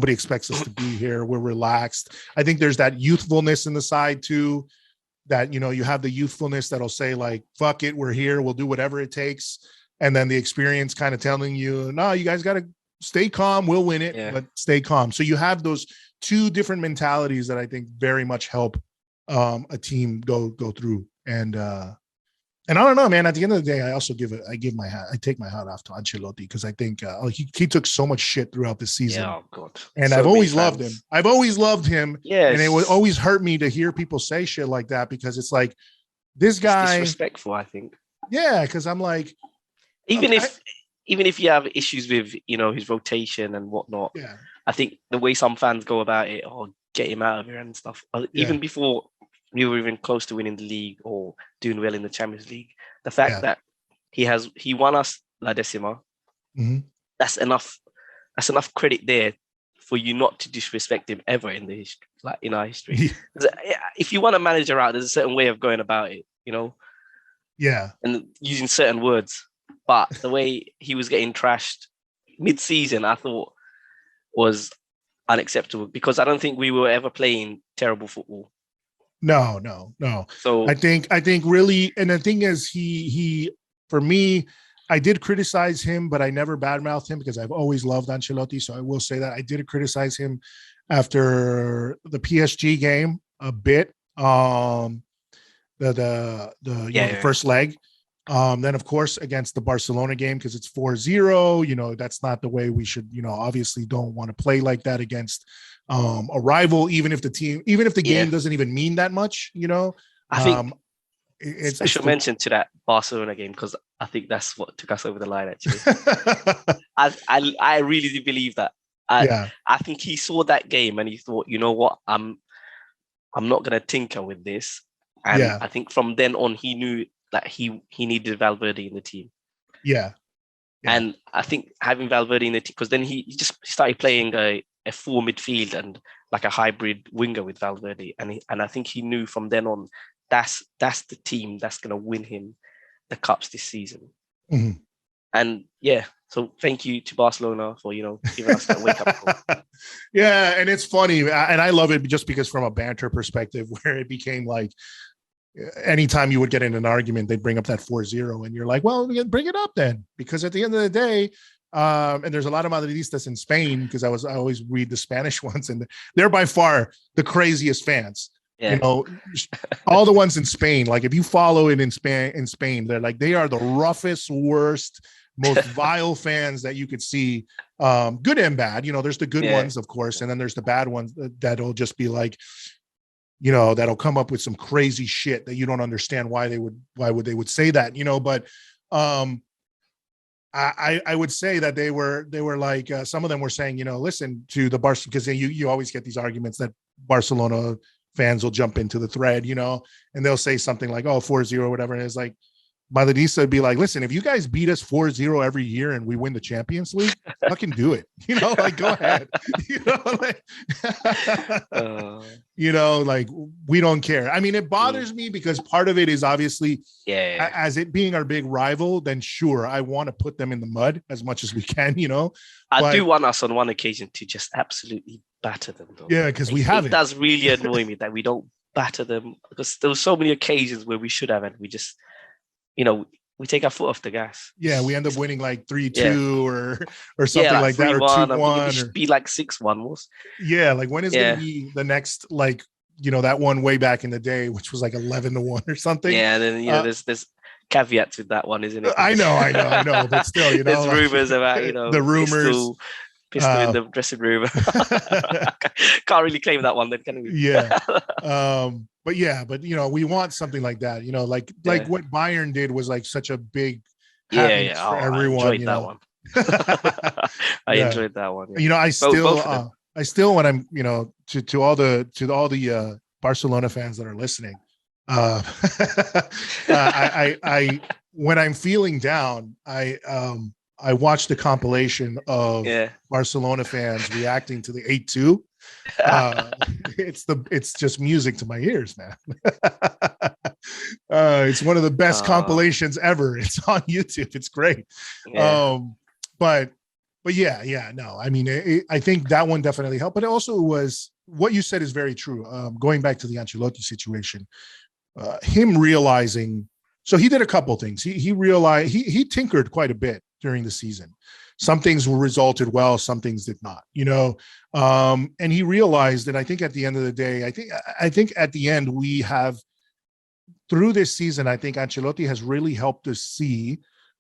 expects us to be here. We're relaxed. I think there's that youthfulness in the side too, that, you have the youthfulness that'll say like, fuck it, we're here. We'll do whatever it takes. And then the experience kind of telling you, no, you guys got to stay calm. We'll win it, but stay calm. So you have those two different mentalities that I think very much help a team go through. And I don't know, man. At the end of the day, I take my hat off to Ancelotti, because I think he took so much shit throughout the season. Yeah, oh God. And I've always loved him. I've always loved him. Yes. And it would always hurt me to hear people say shit like that, because it's like, this guy, it's disrespectful, I think. Yeah, because I'm like, even if you have issues with, his rotation and whatnot, I think the way some fans go about it, get him out of here and stuff, even before we were even close to winning the league or doing well in the Champions League, the fact that he won us La Decima, that's enough credit there for you not to disrespect him ever in the history, like in our history. If you want a manager out, there's a certain way of going about it, and using certain words. But the way he was getting trashed mid-season, I thought was unacceptable, because I don't think we were ever playing terrible football. No. So I think really, and the thing is, he for me, I did criticize him, but I never badmouthed him, because I've always loved Ancelotti. So I will say that I did criticize him after the PSG game, a bit. The first leg. Then of course against the Barcelona game, because it's 4-0, that's not the way we should, obviously don't want to play like that against a rival, even if the game doesn't even mean that much, I think it's mention to that Barcelona game, because I think that's what took us over the line actually. I really do believe that. I think he saw that game and he thought, you know what, I'm not gonna tinker with this. And I think from then on he knew that he needed Valverde in the team. Yeah. And I think having Valverde in the team, because then he just started playing a full midfield and like a hybrid winger with Valverde. And I think he knew from then on that's the team that's going to win him the cups this season. Mm-hmm. And so thank you to Barcelona for, giving us that wake up call. Yeah. And it's funny. And I love it just because from a banter perspective, where it became like, anytime you would get in an argument, they'd bring up that 4-0 and you're like, well, bring it up then, because at the end of the day, and there's a lot of Madridistas in Spain, because I always read the Spanish ones, and they're by far the craziest fans. All the ones in Spain, like if you follow it in Spain, they're like, they are the roughest, worst, most vile fans that you could see, good and bad. There's the good ones, of course, and then there's the bad ones that'll just be like, that'll come up with some crazy shit that you don't understand why they would say that, but I would say that they were like, some of them were saying, listen to the Barca, because you always get these arguments that Barcelona fans will jump into the thread, and they'll say something like, oh, 4-0 or whatever. And it's like, Madridista would be like, listen, if you guys beat us 4-0 every year and we win the Champions League, fucking do it. Go ahead. Like we don't care. I mean, it bothers me because part of it is obviously, as it being our big rival, then sure, I want to put them in the mud as much as we can, I do want us on one occasion to just absolutely batter them, though. Yeah, because we haven't. It does really annoy me that we don't batter them, because there were so many occasions where we should have, and we just, we take our foot off the gas. Yeah, we end up winning like 3-2 or something like that, or 2-1. It should be like 6-1. Yeah, like when is going to be the next, like, that one way back in the day, which was like 11-1 or something. Yeah, and then there's caveats with that one, isn't it? I know, but still, there's rumors about the rumors. Pistol in the dressing room. Can't really claim that one then, can we? Yeah. But we want something like that, like what Bayern did was like such a big happiness for everyone. I enjoyed that one. I enjoyed that one. I still when I'm, to all the Barcelona fans that are listening, I when I'm feeling down, I watched a compilation of Barcelona fans reacting to the 8-2. It's just music to my ears, man. It's one of the best compilations ever. It's on YouTube. It's great. But no, I mean, I think that one definitely helped, but it also was, what you said is very true. Going back to the Ancelotti situation, him realizing, so he did a couple things. He realized he tinkered quite a bit during the season. Some things resulted well, some things did not, and he realized that, I think at the end of the day, I think at the end we have, through this season, I think Ancelotti has really helped us see,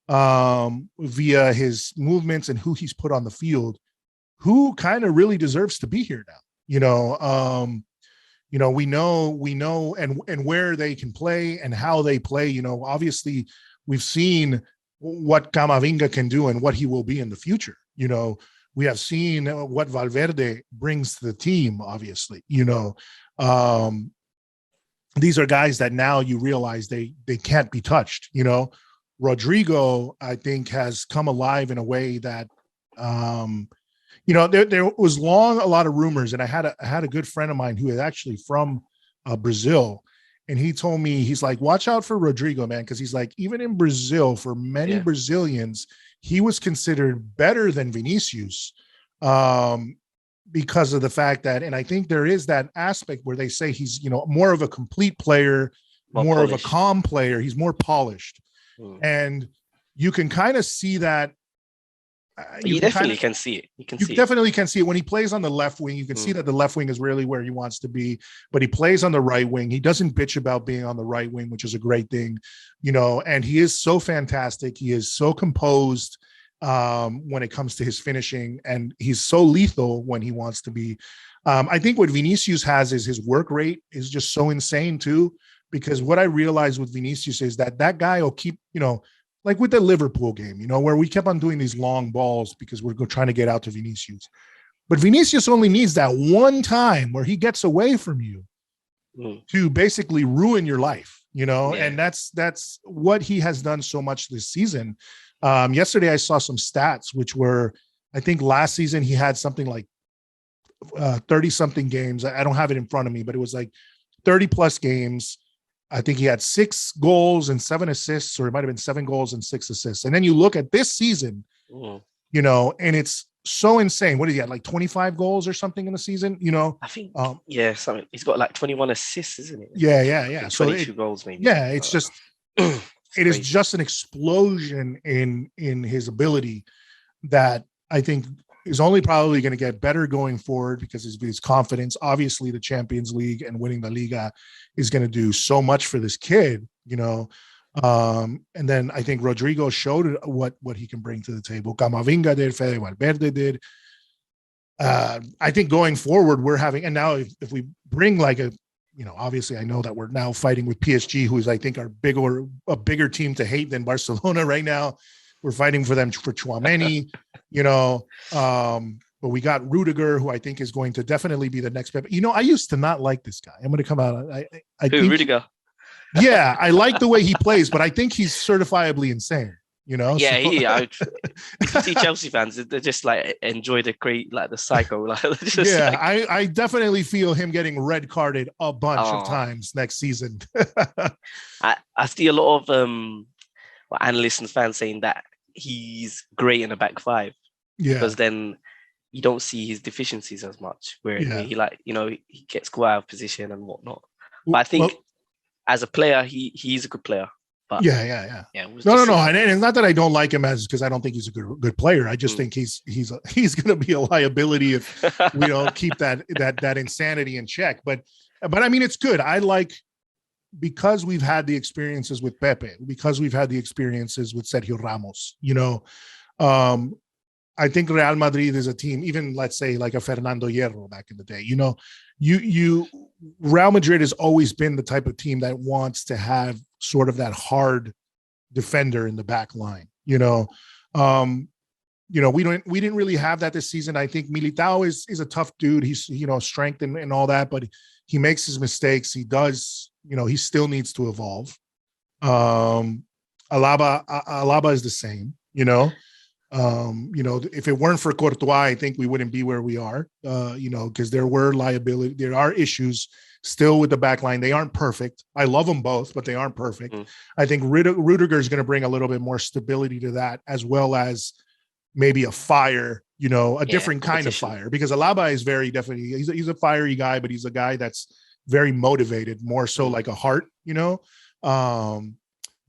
via his movements and who he's put on the field, who kind of really deserves to be here now. We know and where they can play and how they play. Obviously we've seen what Camavinga can do and what he will be in the future. We have seen what Valverde brings to the team, obviously. These are guys that now you realize they can't be touched. Rodrigo, I think, has come alive in a way that, there was a lot of rumors, and I had a good friend of mine who is actually from Brazil, and he told me, he's like, watch out for Rodrigo, man, because he's like, even in Brazil, for many Brazilians, he was considered better than Vinicius, because of the fact that, and I think there is that aspect where they say he's, more of a complete player, more of a calm player, he's more polished. And you can kind of see that. You definitely can see it. You definitely can see it when he plays on the left wing. You can see that the left wing is really where he wants to be, but he plays on the right wing. He doesn't bitch about being on the right wing, which is a great thing, and he is so fantastic. He is so composed when it comes to his finishing, and he's so lethal when he wants to be. I think what Vinicius has is his work rate is just so insane too, because what I realized with Vinicius is that guy will keep, like with the Liverpool game, where we kept on doing these long balls because we're trying to get out to Vinicius. But Vinicius only needs that one time where he gets away from you to basically ruin your life, and that's what he has done so much this season. Yesterday, I saw some stats, which were, I think last season he had something like 30 something games. I don't have it in front of me, but it was like 30 plus games. I think he had 6 goals and 7 assists, or it might have been 7 goals and 6 assists. And then you look at this season, and it's so insane. What did he have? Like 25 goals or something in the season? I think, something. He's got like 21 assists, isn't it? Yeah. Like 22 goals, maybe. Yeah, it's just, it is just an explosion in his ability that I think is only probably going to get better going forward because of his confidence. Obviously, the Champions League and winning the Liga is going to do so much for this kid, and then I think Rodrigo showed what he can bring to the table. Camavinga did, Fede Valverde did. I think going forward, we're having, and now if we bring like obviously I know that we're now fighting with PSG, who is, I think, a bigger team to hate than Barcelona right now. We're fighting for them for Tchouaméni, but we got Rudiger, who I think is going to definitely be the next Pepe. I used to not like this guy. I'm going to come out. I think Rudiger? Yeah, I like the way he plays, but I think he's certifiably insane. Yeah, if you see Chelsea fans, they just like enjoy the psycho. I definitely feel him getting red carded a bunch of times next season. I see a lot of analysts and fans saying that he's great in a back five, because then you don't see his deficiencies as much, where he he gets caught out of position and whatnot. But I think as a player, he's a good player. But no. And it's not that I don't like him because I don't think he's a good player. I just think he's going to be a liability if we don't keep that insanity in check. But I mean, it's good. I like, because we've had the experiences with Pepe, because we've had the experiences with Sergio Ramos, I think Real Madrid is a team, even let's say like a Fernando Hierro back in the day, Real Madrid has always been the type of team that wants to have sort of that hard defender in the back line, we didn't really have that this season. I think Militao is a tough dude. He's, strength and all that, but he makes his mistakes. He does, he still needs to evolve. Alaba is the same, if it weren't for Courtois, I think we wouldn't be where we are, because there are issues still with the back line. They aren't perfect. I love them both, but they aren't perfect. I think Rudiger is going to bring a little bit more stability to that, as well as maybe a fire, a different kind of fire, because Alaba is very definitely, he's a fiery guy, but he's a guy that's very motivated, more so like a heart,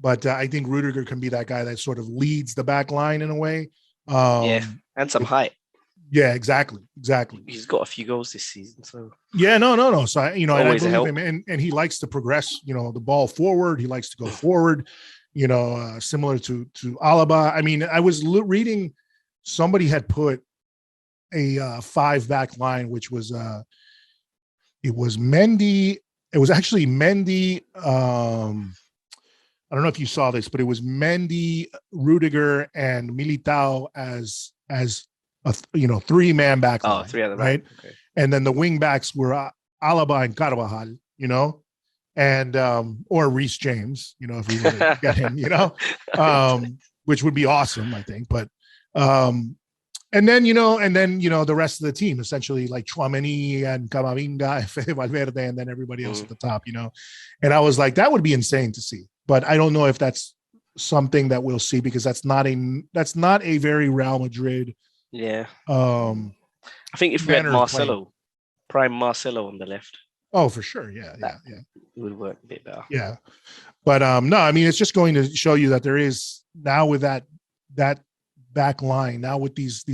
but I think Rudiger can be that guy that sort of leads the back line in a way. And some height. Yeah, exactly. He's got a few goals this season, so no. So I believe him, and he likes to progress, the ball forward. He likes to go forward, similar to Alaba. I mean, I was reading, somebody had put a 5-back line, which was it was Mendy. It was actually Mendy. I don't know if you saw this, but it was Mendy, Rudiger, and Militao as a 3-man back line. 3 of them, right? Okay. And then the wing backs were Alaba and Carvajal, and or Reece James, if we want to get him, which would be awesome, I think. But and then the rest of the team, essentially like Tchouaméni and Camavinga, Fede Valverde, and then everybody else at the top, And I was like, that would be insane to see. But I don't know if that's something that we'll see, because that's not a very Real Madrid. Yeah. I think if we had prime Marcelo on the left. Oh, for sure. Yeah. It would work a bit better. Yeah. But no, I mean, it's just going to show you that there is now, with that back line now with these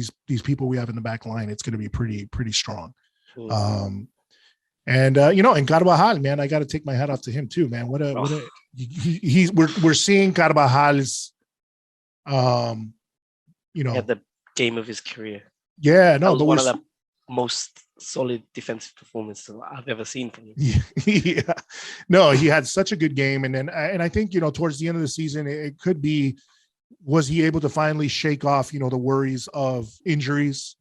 people we have in the back line, it's going to be pretty strong. And Carvajal, man, I got to take my hat off to him too, man. We're seeing Carvajal's, He had the game of his career. Yeah, no, that was one of the most solid defensive performances I've ever seen from him. Yeah, no, he had such a good game, and I think towards the end of the season, it could be, was he able to finally shake off the worries of injuries?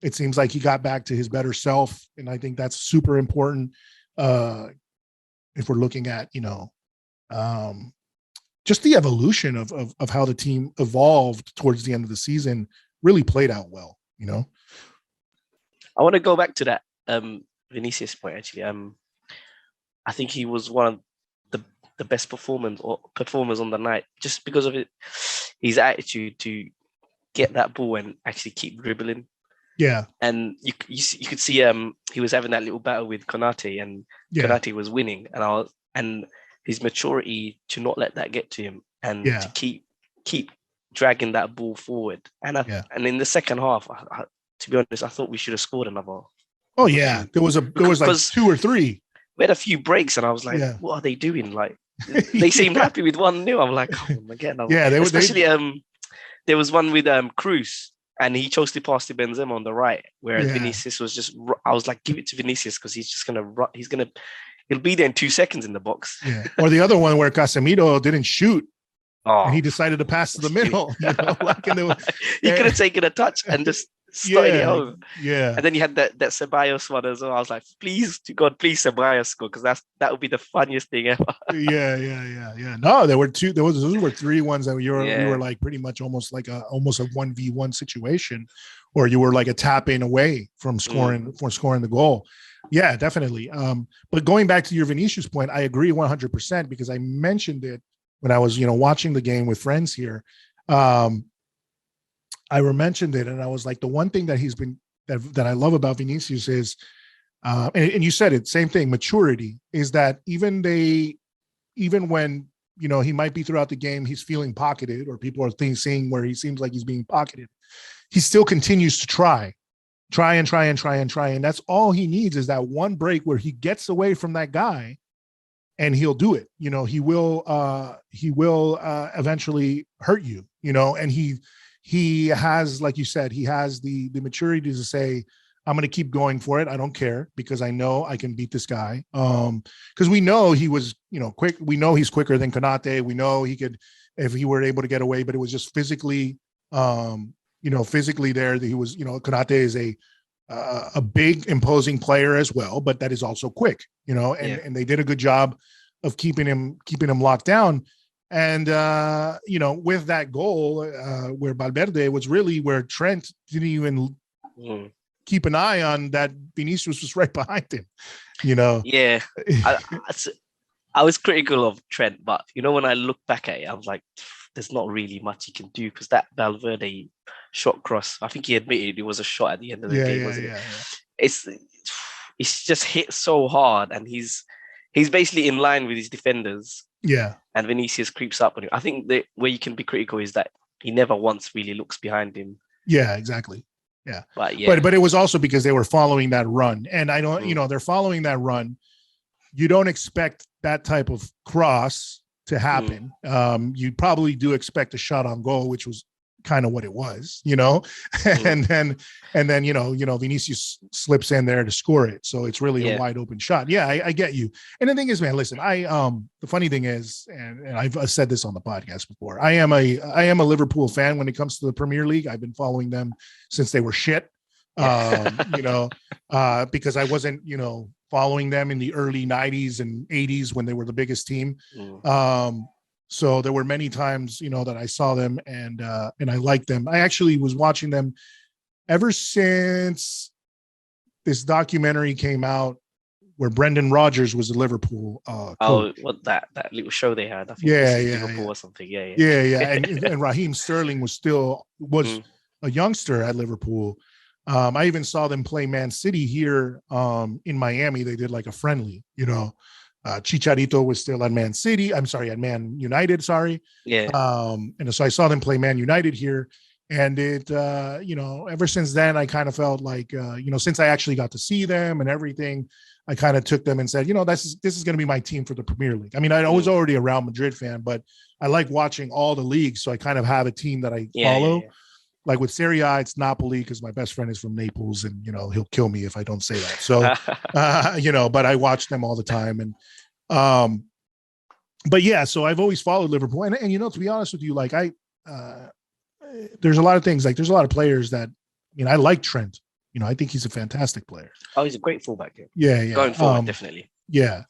It seems like he got back to his better self, and I think that's super important. If we're looking at just the evolution of how the team evolved towards the end of the season, really played out well. I want to go back to that Vinicius point, actually. I think he was one of the best performers on the night, just because of his attitude to get that ball and actually keep dribbling. Yeah. And you could see he was having that little battle with Konate, and Konate was winning, and his maturity to not let that get to him, and to keep dragging that ball forward. And and in the second half, to be honest, I thought we should have scored another. Oh yeah, there was like 2 or 3. We had a few breaks, and I was like, "What are they doing?" Like they seemed happy with 1-0. I'm like, "Oh my god!" There was one with Cruz, and he chose to pass to Benzema on the right, whereas Vinicius was just. I was like, "Give it to Vinicius because he's just gonna. He'll be there in 2 seconds in the box." Yeah. Or the other one where Casemiro didn't shoot. And he decided to pass to the middle. He could have taken a touch and just started it over. Yeah. And then you had that Ceballos one as well. I was like, please, to God, please Ceballos score, because that would be the funniest thing ever. Yeah. No, there were 2. Those were 3 ones that we were like pretty much almost a 1v1 situation, or you were like a tap in away from scoring the goal. Yeah, definitely. But going back to your Vinicius point, I agree 100%, because I mentioned it when I was, watching the game with friends here. I mentioned it, and I was like, the one thing that he's been that I love about Vinicius is, and you said it, same thing, maturity, is that even when he might be throughout the game, he's feeling pocketed, or people are seeing where he seems like he's being pocketed, he still continues to try, and that's all he needs, is that one break where he gets away from that guy. And he'll do it. He will eventually hurt you. And he has, like you said, he has the maturity to say, I'm going to keep going for it. I don't care, because I know I can beat this guy. Because we know he was, quick. We know he's quicker than Konate. We know he could, if he were able to get away. But it was just physically, physically there. That he was, Konate is a big imposing player as well, but that is also quick, and they did a good job of keeping him locked down. And, with that goal where Valverde was really where Trent didn't even keep an eye on that, Vinicius was right behind him, Yeah. I was critical of Trent, but, when I look back at it, I was like, there's not really much he can do, because that Valverde shot cross, I think he admitted it was a shot at the end of the game, wasn't it? Yeah. It's just hit so hard, and he's basically in line with his defenders. Yeah. And Vinicius creeps up on him. I think where you can be critical is that he never once really looks behind him. Yeah, exactly. Yeah. But it was also because they were following that run. And I don't, they're following that run. You don't expect that type of cross to happen. You probably do expect a shot on goal, which was kind of what it was, and then Vinicius slips in there to score it. So it's really a wide open shot. Yeah, I get you. And the thing is, man, listen, the funny thing is, and I've said this on the podcast before, I am a Liverpool fan when it comes to the Premier League. I've been following them since they were shit, because I wasn't, following them in the early 90s and 80s when they were the biggest team. So there were many times, that I saw them and I liked them. I actually was watching them ever since this documentary came out where Brendan Rodgers was a Liverpool coach. What that little show they had? I think Liverpool or something. Yeah. And Raheem Sterling was a youngster at Liverpool. I even saw them play Man City here in Miami. They did like a friendly, Chicharito was still at Man City. I'm sorry, at Man United. Sorry. Yeah. And so I saw them play Man United here. And it, ever since then, I kind of felt like, since I actually got to see them and everything, I kind of took them and said, this is going to be my team for the Premier League. I mean, I was already a Real Madrid fan, but I like watching all the leagues. So I kind of have a team that I follow. Yeah. Like with Serie A, it's Napoli because my best friend is from Naples and, he'll kill me if I don't say that. So, but I watch them all the time. And, but yeah, so I've always followed Liverpool. And to be honest with you, like there's a lot of things, like there's a lot of players that, I like Trent. I think he's a fantastic player. Oh, he's a great fullback. Yeah. Going forward, definitely. Yeah.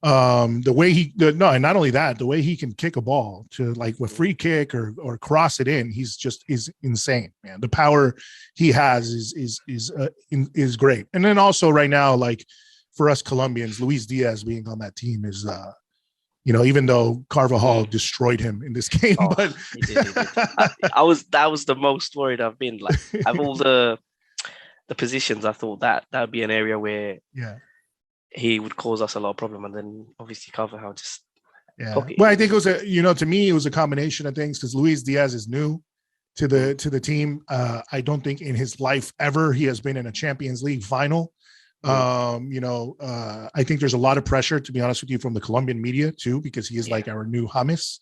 The way and not only that, the way he can kick a ball to like a free kick or cross it in, is insane, man. The power he has is great. And then also right now, like for us Colombians, Luis Diaz being on that team is, even though Carvajal destroyed him in this game, but he did. That was the most worried I've been. Like, of all the positions, I thought that would be an area where he would cause us a lot of problem, and then obviously Carvajal just Well, I think it was to me it was a combination of things because Luis Diaz is new to the team. I don't think in his life ever he has been in a Champions League final. I think there's a lot of pressure, to be honest with you, from the Colombian media too, because he is like our new James,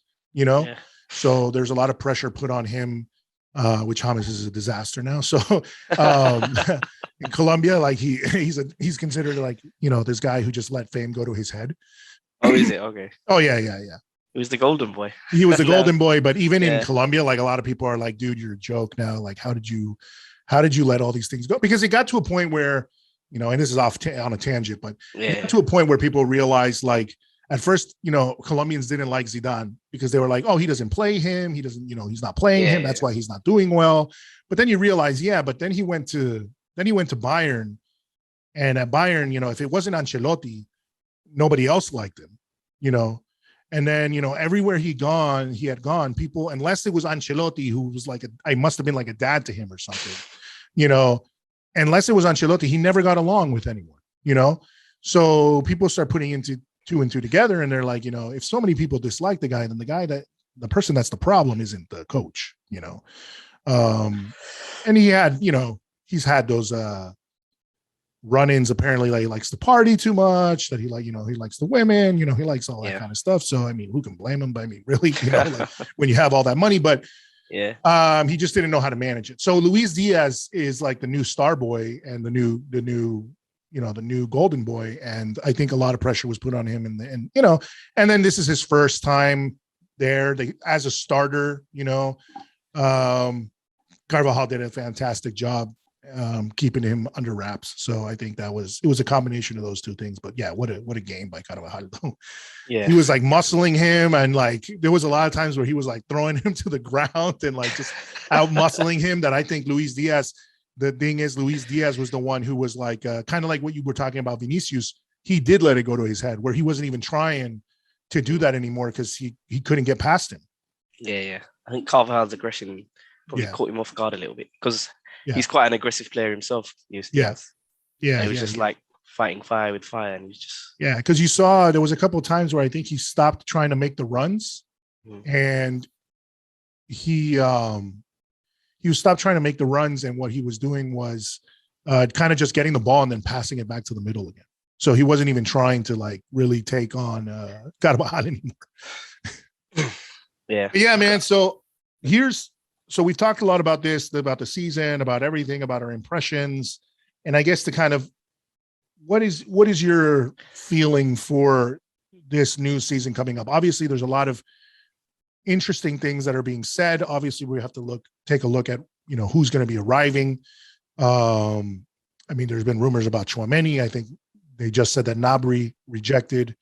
so there's a lot of pressure put on him, which James is a disaster now. So in Colombia, like he's considered like, this guy who just let fame go to his head. Oh, is it? Okay. Oh yeah. He was the golden boy. He was the golden boy, but even in Colombia, like a lot of people are like, dude, you're a joke now. Like, how did you let all these things go? Because it got to a point where, and this is off on a tangent, but it got to a point where people realized, like, at first, Colombians didn't like Zidane because they were like, oh, he doesn't play him. He doesn't, he's not playing him. That's why he's not doing well. But then you realize, but then he went to Bayern, and at Bayern, if it wasn't Ancelotti, nobody else liked him, and then, everywhere he had gone, people, unless it was Ancelotti, who was like, I must have been like a dad to him or something, unless it was Ancelotti, he never got along with anyone, so people start putting into two and two together, and they're like, if so many people dislike the guy, then the person that's the problem isn't the coach, and he had, he's had those run-ins. Apparently, like, he likes to party too much, that he likes the women, he likes all that kind of stuff. So I mean, who can blame him? But I mean, really, like, when you have all that money, but he just didn't know how to manage it. So Luis Diaz is like the new star boy and the new the new golden boy. And I think a lot of pressure was put on him, and then this is his first time there as a starter, Carvajal did a fantastic job keeping him under wraps. So I think it was a combination of those two things. But yeah, what a game by Carvajal. Yeah, he was like muscling him, and like there was a lot of times where he was like throwing him to the ground and like just out muscling him. That I think Luis Diaz. The thing is, Luis Diaz was the one who was like kind of like what you were talking about, Vinicius. He did let it go to his head, where he wasn't even trying to do that anymore because he couldn't get past him. Yeah. I think Carvajal's aggression probably caught him off guard a little bit because he's quite an aggressive player himself. He was just like fighting fire with fire, and he's just because you saw there was a couple of times where I think he stopped trying to make the runs, and he stopped trying to make the runs, and what he was doing was kind of just getting the ball and then passing it back to the middle again. So he wasn't even trying to like really take on Carvajal anymore. Yeah, man. So we've talked a lot about this, about the season, about everything, about our impressions, and I guess to kind of what is your feeling for this new season coming up? Obviously, there's a lot of interesting things that are being said. Obviously, we have to take a look at who's going to be arriving. I mean, there's been rumors about Tchouaméni. I think they just said that Gnabry rejected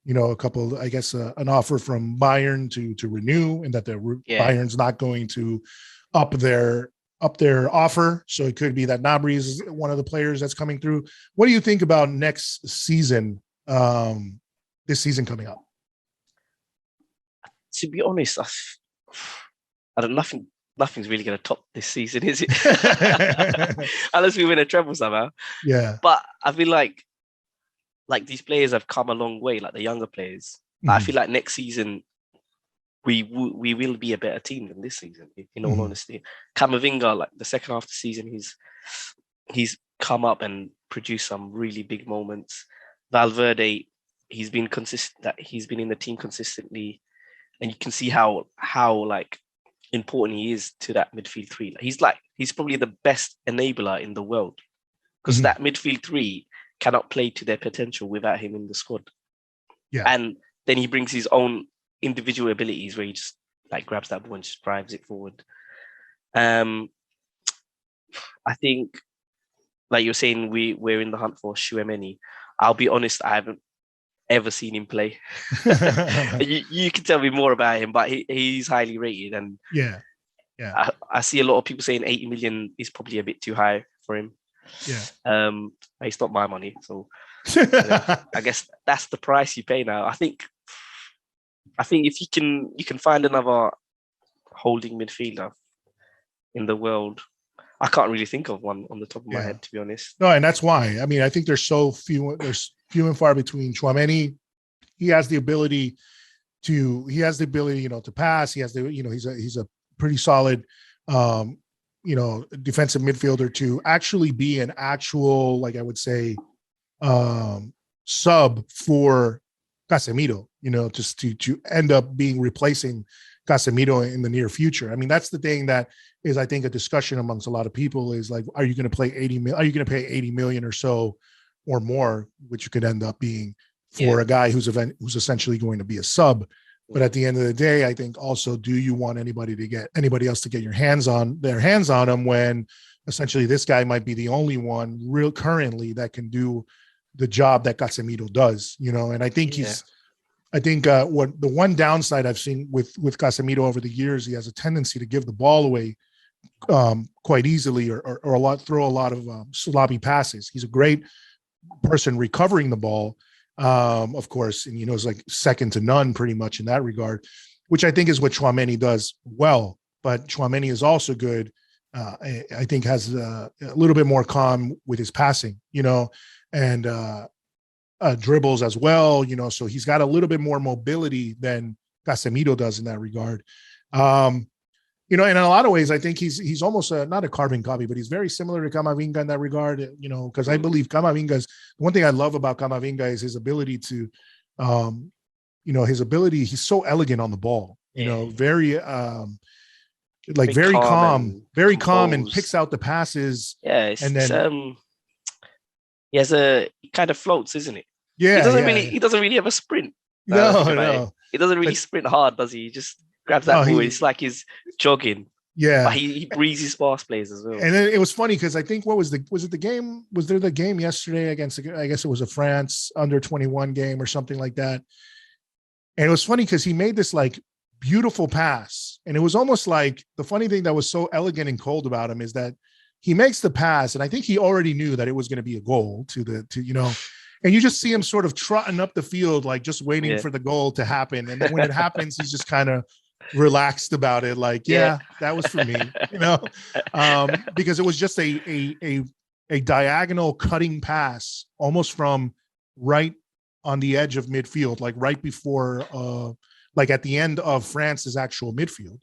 a couple, I guess, an offer from Bayern to renew, and that Bayern's not going to up their offer. So it could be that Gnabry is one of the players that's coming through. What do you think about next season? This season coming up? To be honest, I don't. Nothing's really going to top this season, is it? Unless we win a treble somehow. Yeah. But I feel like like these players have come a long way, like the younger players. Mm-hmm. I feel like next season we will be a better team than this season. In all honesty, Camavinga, like the second half of the season, he's come up and produced some really big moments. Valverde, he's been consistent. That he's been in the team consistently, and you can see how like important he is to that midfield three. He's probably the best enabler in the world, because that midfield three cannot play to their potential without him in the squad. Yeah, and then he brings his own individual abilities where he just like grabs that ball and just drives it forward. I think, like you're saying, we're in the hunt for Tchouaméni. I'll be honest, I haven't ever seen him play. you can tell me more about him, but he's highly rated, and I see a lot of people saying 80 million is probably a bit too high for him. It's not my money, so I guess that's the price you pay now. I think if you can find another holding midfielder in the world, I can't really think of one on the top of my head, to be honest. No, and that's why. I mean, I think there's few and far between. Tchouaméni, he has the ability, to pass. He has he's a pretty solid, defensive midfielder to actually be an actual, like I would say, sub for Casemiro, just to end up being replacing Casemiro in the near future. I mean, that's the thing that is, I think, a discussion amongst a lot of people is like, are you going to play 80 million? Are you going to pay 80 million or so or more, which could end up being for a guy who's essentially going to be a sub. But at the end of the day, I think also, do you want anybody else to get their hands on him when essentially this guy might be the only one real currently that can do the job that Casemiro does, and I think what the one downside I've seen with Casemiro over the years, he has a tendency to give the ball away quite easily or throw a lot of sloppy passes. He's a great person recovering the ball, of course, and is like second to none pretty much in that regard, which I think is what Tchouaméni does well. But Tchouaméni is also good. I think has a little bit more calm with his passing, and dribbles as well, so he's got a little bit more mobility than Casemiro does in that regard. In a lot of ways, I think he's almost not a carbon copy, but he's very similar to Camavinga in that regard, because I believe Camavinga's, one thing I love about Camavinga is his ability to, he's so elegant on the ball, very, very calm, and picks out the passes. Yeah. And then, he kind of floats, isn't it? Yeah. He doesn't really have a sprint. No. He doesn't really sprint hard, does he? He just grabs that ball. It's like he's jogging. Yeah. But he breezes fast plays as well. And then it was funny because I think was there the game yesterday against, I guess it was a France under 21 game or something like that. And it was funny because he made this like beautiful pass. And it was almost like, the funny thing that was so elegant and cold about him is that he makes the pass, and I think he already knew that it was going to be a goal and you just see him sort of trotting up the field, like just waiting for the goal to happen. And then when it happens, he's just kind of relaxed about it. Like, that was for me, because it was just a diagonal cutting pass almost from right on the edge of midfield, like right before, like at the end of France's actual midfield,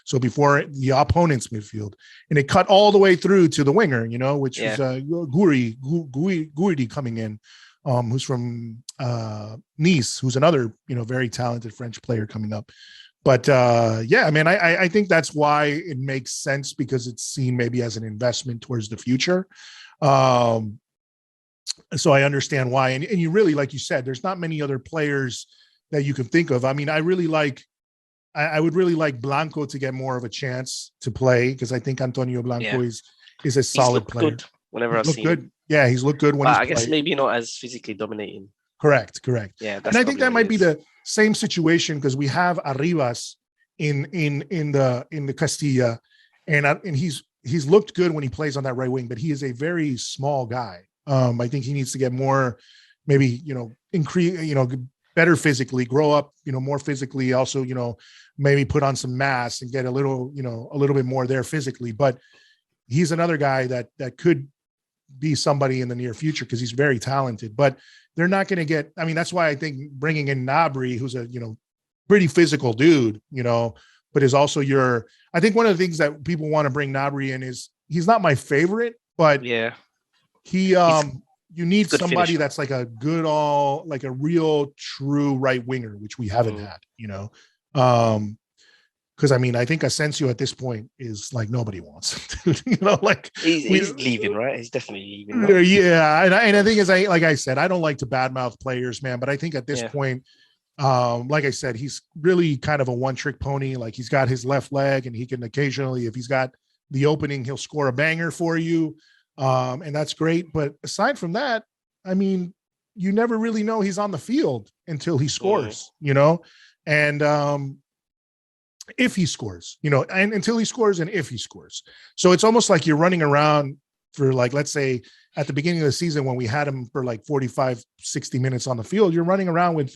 so before the opponent's midfield, and it cut all the way through to the winger, which was Gouiri coming in, who's from Nice, who's another, very talented French player coming up. But I think that's why it makes sense, because it's seen maybe as an investment towards the future. So I understand why. And you really, like you said, there's not many other players that you can think of. I mean, I would really like Blanco to get more of a chance to play, because I think Antonio Blanco is a solid player. Good whenever I've seen him. Yeah, he's looked good when he's I guess maybe not as physically dominating. Correct. Yeah, and I think that might be the same situation, because we have Arribas in the Castilla, and he's looked good when he plays on that right wing, but he is a very small guy. I think he needs to get more, maybe increase, better physically, grow up, more physically, also, maybe put on some mass and get a little bit more there physically. But he's another guy that could be somebody in the near future because he's very talented. But they're not going to get. I mean, that's why I think bringing in Gnabry, who's a pretty physical dude, but is also I think one of the things that people want to bring Gnabry in is he's not my favorite, but yeah, he you need somebody finisher. that's like a like a real true right winger, which we haven't had, because I mean, I think Asensio at this point is like nobody wants, like he's leaving, right? He's definitely leaving. Right? Yeah, and I think like I said, I don't like to badmouth players, man, but I think at this point, like I said, he's really kind of a one-trick pony. Like he's got his left leg, and he can occasionally, if he's got the opening, he'll score a banger for you, and that's great. But aside from that, I mean, you never really know he's on the field until he scores, and if he scores, and until he scores and if he scores. So it's almost like you're running around for like, let's say at the beginning of the season when we had him for like 45, 60 minutes on the field, you're running around with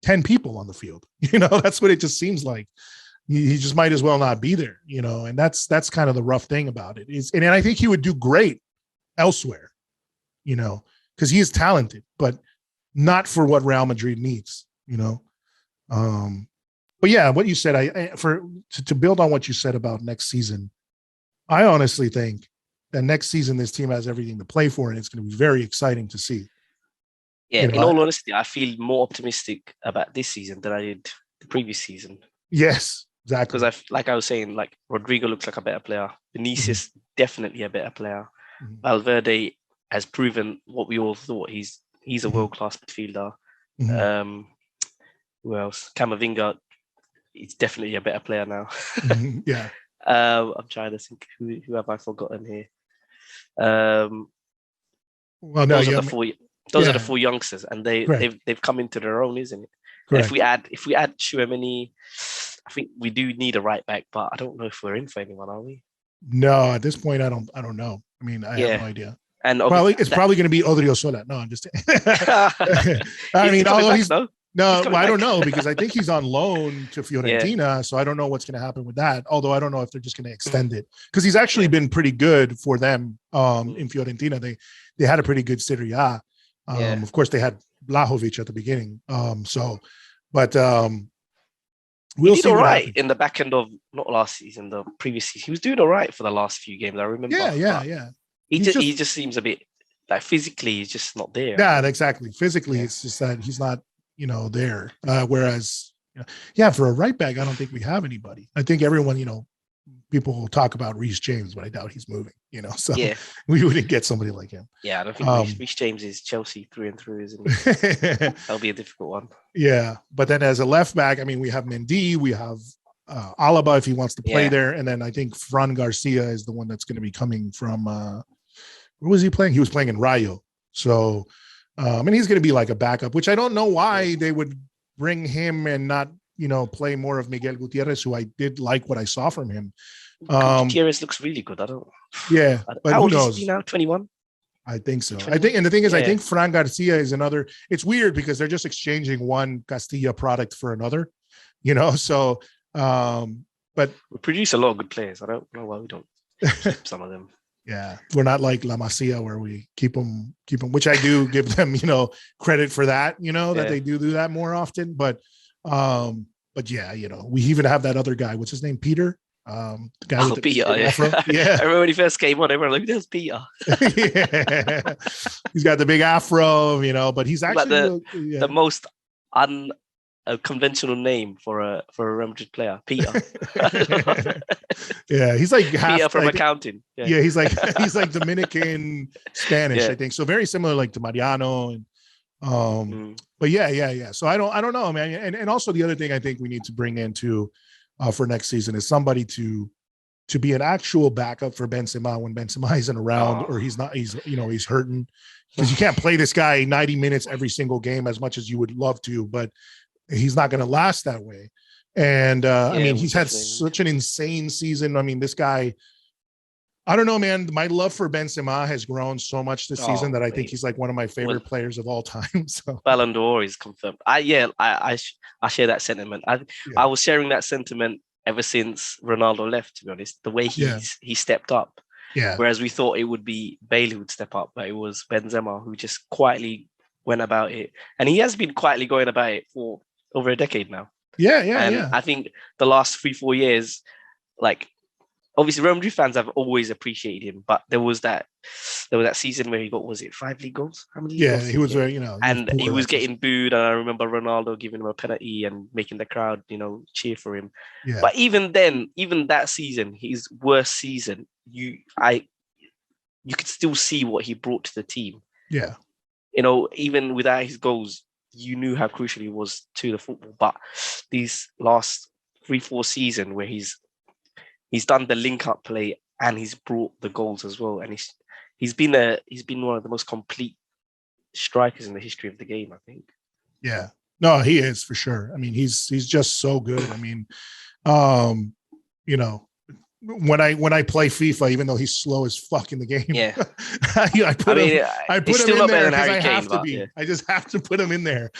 10 people on the field. That's what it just seems like. He just might as well not be there, and that's kind of the rough thing about it is. And I think he would do great elsewhere, because he is talented, but not for what Real Madrid needs, But yeah, what you said, to build on what you said about next season, I honestly think that next season this team has everything to play for, and it's going to be very exciting to see. Yeah, in all honesty, I feel more optimistic about this season than I did the previous season. Yes, exactly. Because like I was saying, like Rodrigo looks like a better player. Vinicius definitely a better player. Valverde has proven what we all thought. He's a world-class midfielder. Who else? Camavinga. He's definitely a better player now. Yeah. I'm trying to think who have I forgotten here. Well, no, those are the four youngsters, and they've come into their own, isn't it? If we add Tchouaméni, I think we do need a right back, but I don't know if we're in for anyone, are we? No, at this point, I don't know. I mean, I have no idea. And it's probably going to be Odriozola. No, I'm just. I mean, although he's. No, well, I don't know because I think he's on loan to Fiorentina, so I don't know what's going to happen with that. Although I don't know if they're just going to extend it because he's actually been pretty good for them in Fiorentina. They had a pretty good Serie A. Of course, they had Vlahovic at the beginning. We'll see. All right in the back end of not last season, the previous season. He was doing all right for the last few games. I remember. Yeah. He just seems a bit like physically, he's just not there. Yeah, exactly. Physically, it's just that he's not. There. Whereas, for a right back, I don't think we have anybody. I think everyone, people will talk about Reece James, but I doubt he's moving, so we wouldn't get somebody like him. Yeah, I don't think Reece James is Chelsea through and through, isn't he? That'll be a difficult one. Yeah. But then as a left back, I mean, we have Mendy, we have Alaba if he wants to play there. And then I think Fran Garcia is the one that's going to be coming from, where was he playing? He was playing in Rayo. So, and he's going to be like a backup, which I don't know why they would bring him and not, play more of Miguel Gutierrez, who I did like what I saw from him. Gutierrez looks really good. I don't. Yeah, but how who knows? Is he now? 21. I think so. I think, and the thing is, I think Fran Garcia is another. It's weird because they're just exchanging one Castilla product for another. So, but we produce a lot of good players. I don't know why we don't keep some of them. Yeah, we're not like La Masia where we keep them, which I do give them, credit for that, that they do that more often. But yeah, we even have that other guy. What's his name? Peter. The guy with the Peter. Afro. Yeah. I remember when he first came on, everyone like, "There's Peter." Yeah. He's got the big afro, but he's actually the most conventional name for a Real Madrid player, Peter. Yeah, he's like half Peter from accounting. Yeah, he's like Dominican Spanish, I think. So very similar, like to Mariano, and but yeah. So I don't know, man. And also the other thing I think we need to bring into for next season is somebody to be an actual backup for Benzema when Benzema isn't around or he's not. He's hurting because you can't play this guy 90 minutes every single game as much as you would love to, but he's not going to last that way. And I mean, he's had such an insane season. I mean, this guy, I don't know, man. My love for Benzema has grown so much this season that I think he's like one of my favorite players of all time. So Ballon d'Or is confirmed. I share that sentiment. I was sharing that sentiment ever since Ronaldo left, to be honest. The way he stepped up. Yeah. Whereas we thought it would be Bale who would step up, but it was Benzema who just quietly went about it. And he has been quietly going about it for over a decade now. Yeah. I think the last 3-4 years, like, obviously Real Madrid fans have always appreciated him, but there was that season where he got, was it 5 league goals? How many? Yeah, he was very, he was getting booed, and I remember Ronaldo giving him a penalty and making the crowd, cheer for him. Yeah. But even then, even that season, his worst season, you could still see what he brought to the team. Yeah. Even without his goals, you knew how crucial he was to the football. But these last 3-4 seasons where he's done the link-up play and he's brought the goals as well, and he's been one of the most complete strikers in the history of the game, I think. Yeah, no, he is for sure. I mean, he's just so good. I mean, when I play FIFA, even though he's slow as fuck in the game, yeah, I put him in there because I have to be. Yeah. I just have to put him in there,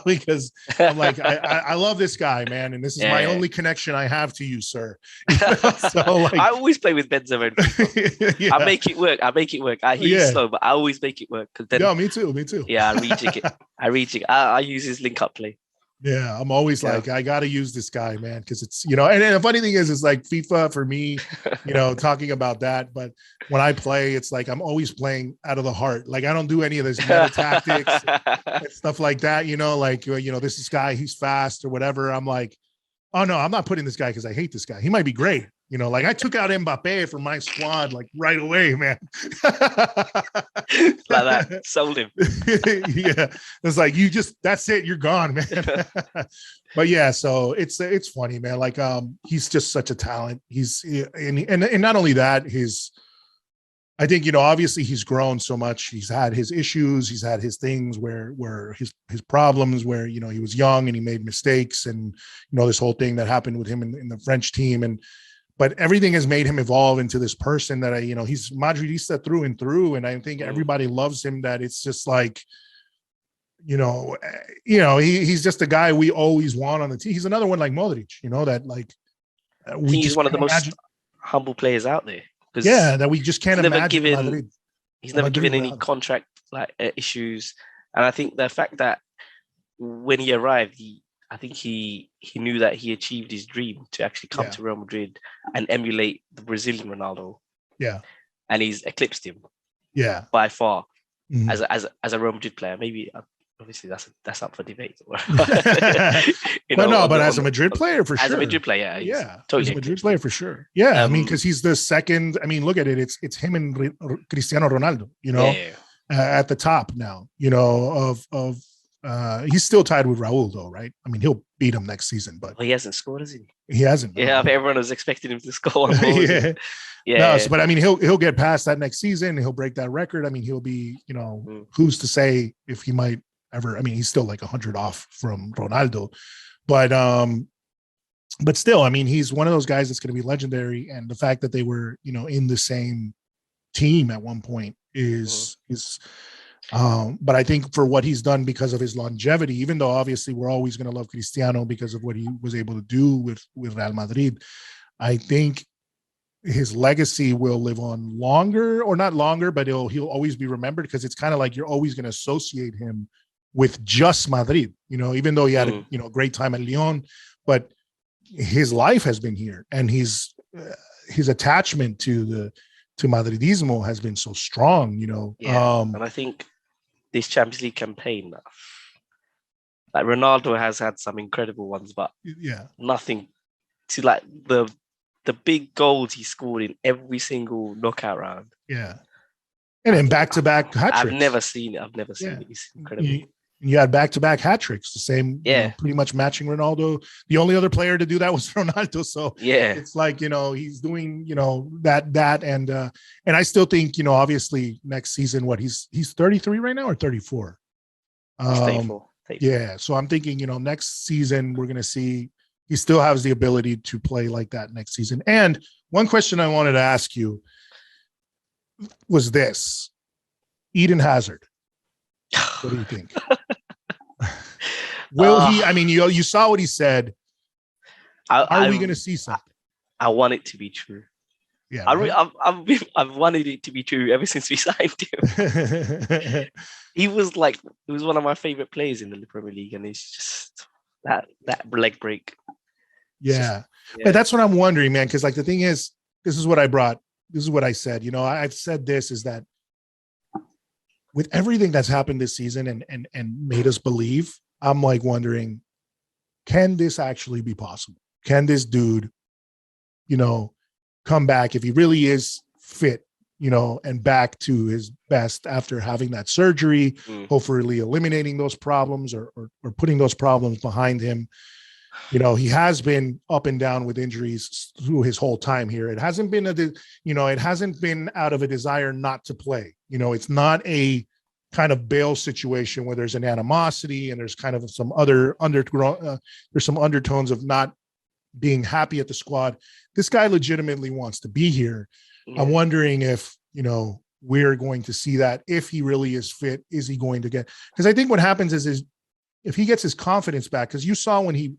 because I'm like, I love this guy, man, and this is my only connection I have to you, sir. So like, I always play with Benzema. Yeah. I make it work. He's slow, but I always make it work. No, me too. Yeah, I rejig it. I use his link up play. Yeah, I'm always like, I got to use this guy, man, because it's, and the funny thing is like FIFA for me, talking about that. But when I play, it's like I'm always playing out of the heart. Like I don't do any of this meta tactics and stuff like that, this guy, he's fast or whatever. I'm like, oh, no, I'm not putting this guy because I hate this guy. He might be great. Like I took out Mbappe from my squad like right away, man. Like that, sold him. Yeah, it's like that's it. You're gone, man. But yeah, so it's funny, man. Like he's just such a talent. He's and not only that, I think obviously he's grown so much. He's had his issues. He's had his things where his problems where he was young and he made mistakes, and this whole thing that happened with him in the French team But everything has made him evolve into this person that he's Madridista through and through. And I think everybody loves him, that it's just like, he's just a guy we always want on the team. He's another one like Modric, that like, he's one of the most humble players out there. Yeah. That we just can't imagine. He's never given any contract issues. And I think the fact that when he arrived, I think he knew that he achieved his dream to actually come to Real Madrid and emulate the Brazilian Ronaldo. Yeah. And he's eclipsed him. Yeah. By far. Mm-hmm. As a Real Madrid player. Maybe obviously that's up for debate. But as a Madrid player for sure. As a Madrid player, totally. As a Madrid player for sure. Yeah. I mean, because he's the second. I mean, look at it. It's him and Cristiano Ronaldo, at the top now, of he's still tied with Raul though, right? I mean, he'll beat him next season, but he hasn't scored, has he? He hasn't. Yeah, everyone was expecting him to score. But I mean, he'll get past that next season. He'll break that record. I mean, he'll be, who's to say if he might ever? I mean, he's still like 100 off from Ronaldo, but still, I mean, he's one of those guys that's going to be legendary. And the fact that they were, in the same team at one point is. But I think for what he's done because of his longevity, even though obviously we're always going to love Cristiano because of what he was able to do with Real Madrid, I think his legacy will live on longer, or not longer, but he'll always be remembered, because it's kind of like you're always going to associate him with just Madrid, even though he had a great time at Lyon, but his life has been here, and his attachment to Madridismo has been so strong, and I think this Champions League campaign, like Ronaldo has had some incredible ones, but nothing to like the big goals he scored in every single knockout round. Yeah. And then back-to-back hat tricks. I've never seen it. It's incredible. You had back-to-back hat tricks, the same, pretty much matching Ronaldo. The only other player to do that was Ronaldo. So it's like, he's doing, that. And I still think, obviously next season, he's 33 right now or 34? 34. Yeah. So I'm thinking, next season we're going to see, he still has the ability to play like that next season. And one question I wanted to ask you was this: Eden Hazard. What do you think? Will he? I mean, you saw what he said. Are we going to see something? I want it to be true. Yeah, right? I've wanted it to be true ever since we signed him. He was one of my favorite players in the Premier League, and it's just that leg break. Yeah. But that's what I'm wondering, man. Because like the thing is, this is what I said. You know, I've said this is that with everything that's happened this season and made us believe, I'm like wondering, can this actually be possible? Can this dude, you know, come back if he really is fit, you know, and back to his best after having that surgery, hopefully eliminating those problems or putting those problems behind him. You know, he has been up and down with injuries through his whole time here. It hasn't been it hasn't been out of a desire not to play. You know, it's not a kind of Bale situation where there's an animosity and there's kind of some other there's some undertones of not being happy at the squad. This guy legitimately wants to be here. Yeah. I'm wondering if, you know, we're going to see that. If he really is fit, is he going to get, because I think what happens is if he gets his confidence back, because you saw when he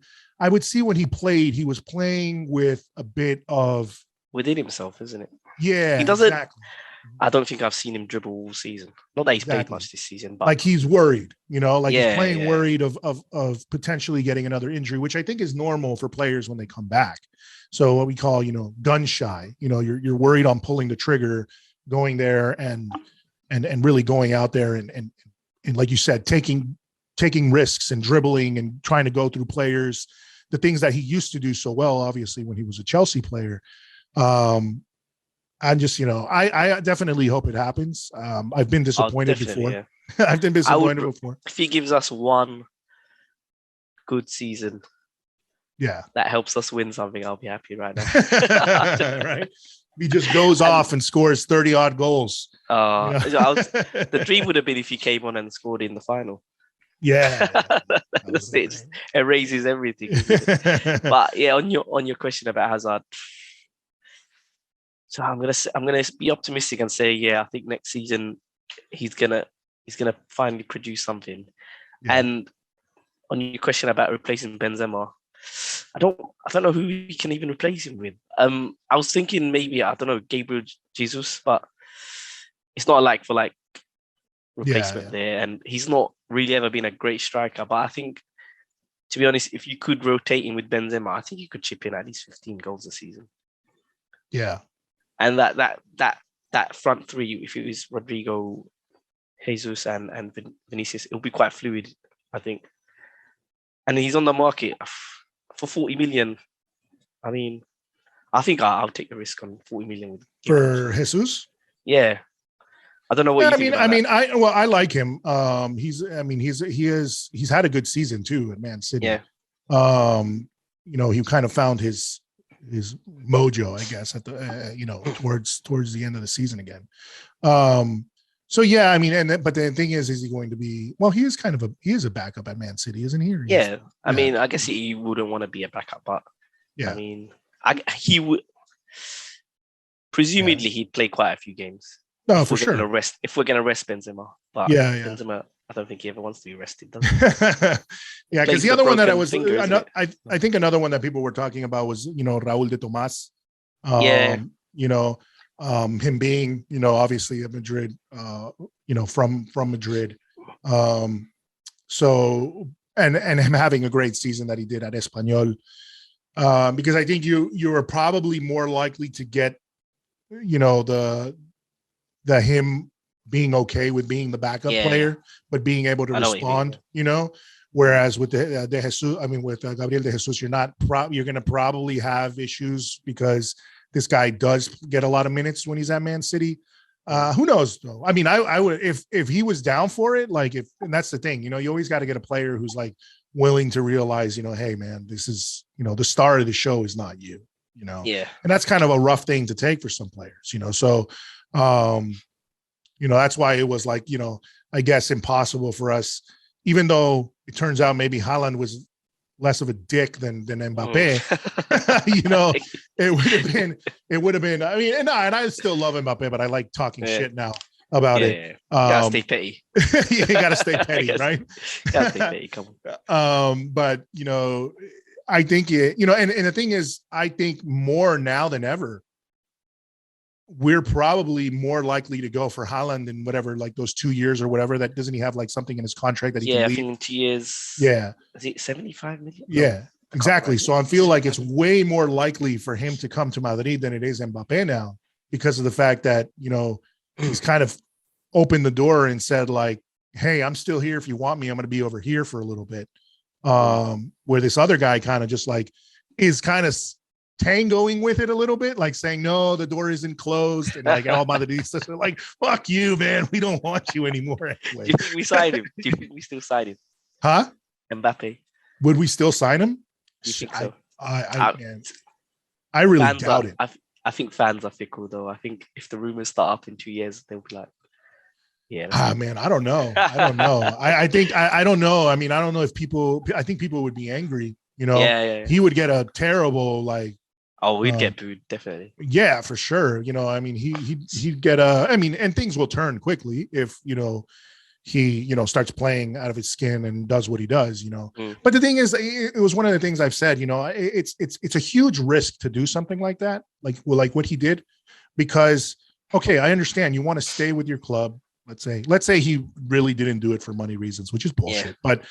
played, he was playing with a bit of within himself, isn't it? Yeah, he doesn't. Exactly. I don't think I've seen him dribble all season. Not that he's played much this season, but like he's worried, you know, like he's playing worried of potentially getting another injury, which I think is normal for players when they come back. So what we call, you know, gun shy. You know, you're worried on pulling the trigger, going there and really going out there and like you said, taking risks and dribbling and trying to go through players, the things that he used to do so well, obviously, when he was a Chelsea player. I'm just, you know, I definitely hope it happens. I've been disappointed before. Yeah. I've been disappointed before. If he gives us one good season, that helps us win something, I'll be happy right now. Right? He just goes off and scores 30 odd goals. You know? The dream would have been if he came on and scored in the final. Yeah. It erases everything. But yeah, on your question about Hazard, so I'm gonna be optimistic and say, I think next season he's gonna finally produce something. Yeah. And on your question about replacing Benzema, I don't know who we can even replace him with. I was thinking maybe, I don't know, Gabriel Jesus, but it's not like for like replacement there, and he's not really ever been a great striker. But I think, to be honest, if you could rotate him with Benzema, I think you could chip in at least 15 goals a season. Yeah. And that front three, if it was Rodrigo, Jesus, and Vinicius, it'll be quite fluid, I think. And he's on the market for 40 million. I mean, I think I'll take the risk on 40 million for Jesus. Yeah, I don't know what you think about that. I like him. He's had a good season too at Man City. Yeah. You know, he kind of found his mojo, I guess, at the towards the end of the season again. So yeah, I mean, but the thing is he going to be? Well, he is a backup at Man City, isn't he? Yeah, I mean, I guess he wouldn't want to be a backup, but I mean, he would. Presumably, he'd play quite a few games. No, for sure. If we're gonna rest Benzema, but Benzema, I don't think he ever wants to be rested, does he? Yeah, because the other one that I think another one that people were talking about was, you know, Raúl de Tomás. You know, him being, you know, obviously at Madrid, you know, from Madrid. So and him having a great season that he did at Espanyol. Because I think you are probably more likely to get, you know, the him being okay with being the backup player, but being able to respond, you know, whereas with the Jesus, I mean, with Gabriel de Jesus, you're going to probably have issues because this guy does get a lot of minutes when he's at Man City. Who knows though? I mean, I would, if he was down for it, like and that's the thing, you know, you always got to get a player who's like willing to realize, you know, hey man, this is, you know, the star of the show is not you, you know? Yeah. And that's kind of a rough thing to take for some players, you know? So, you know, that's why it was like, you know, I guess impossible for us, even though it turns out maybe Haaland was less of a dick than Mbappe, you know, it would have been, I mean, and I still love Mbappe, but I like talking shit now about it. Gotta stay petty. You gotta stay petty, right? Gotta stay petty, come on. But, you know, I think, you know, and the thing is, I think more now than ever, we're probably more likely to go for Haaland in whatever, like those 2 years or whatever. That doesn't he have like something in his contract that he can I leave? think in 2 years. Yeah. Is it 75 million? Yeah, exactly. So I feel like it's way more likely for him to come to Madrid than it is Mbappe now, because of the fact that, he's kind of opened the door and said like, hey, I'm still here. If you want me, I'm going to be over here for a little bit. Where this other guy kind of just like is kind of tangoing with it a little bit, like saying, no, the door isn't closed. And like all Madridistas are like, fuck you, man. We don't want you anymore. Anyway. Do you think we signed him? Do you think we still signed him? Huh? Mbappe. Would we still sign him? Do you think so? I really doubt it. I think fans are fickle though. I think if the rumors start up in 2 years, they'll be like, yeah. Man, I don't know. I think I don't know. I mean, I don't know if I think people would be angry, Yeah. He would get a terrible like. Oh, we'd get booed, definitely. Yeah, for sure. I mean, he'd get and things will turn quickly if, he, starts playing out of his skin and does what he does, But the thing is, it was one of the things I've said, it's a huge risk to do something like that, like what he did, because, okay, I understand you want to stay with your club. Let's say he really didn't do it for money reasons, which is bullshit, but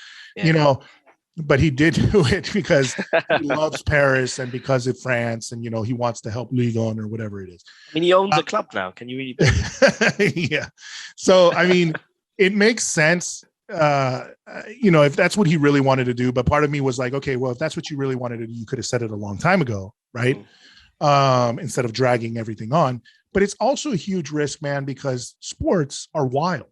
but he did do it because he loves Paris and because of France, and he wants to help Liga or whatever it is. I mean, he owns a club now. Can you really? Yeah. So I mean, it makes sense, if that's what he really wanted to do. But part of me was like, okay, well, if that's what you really wanted to do, you could have said it a long time ago, right? Instead of dragging everything on. But it's also a huge risk, man, because sports are wild.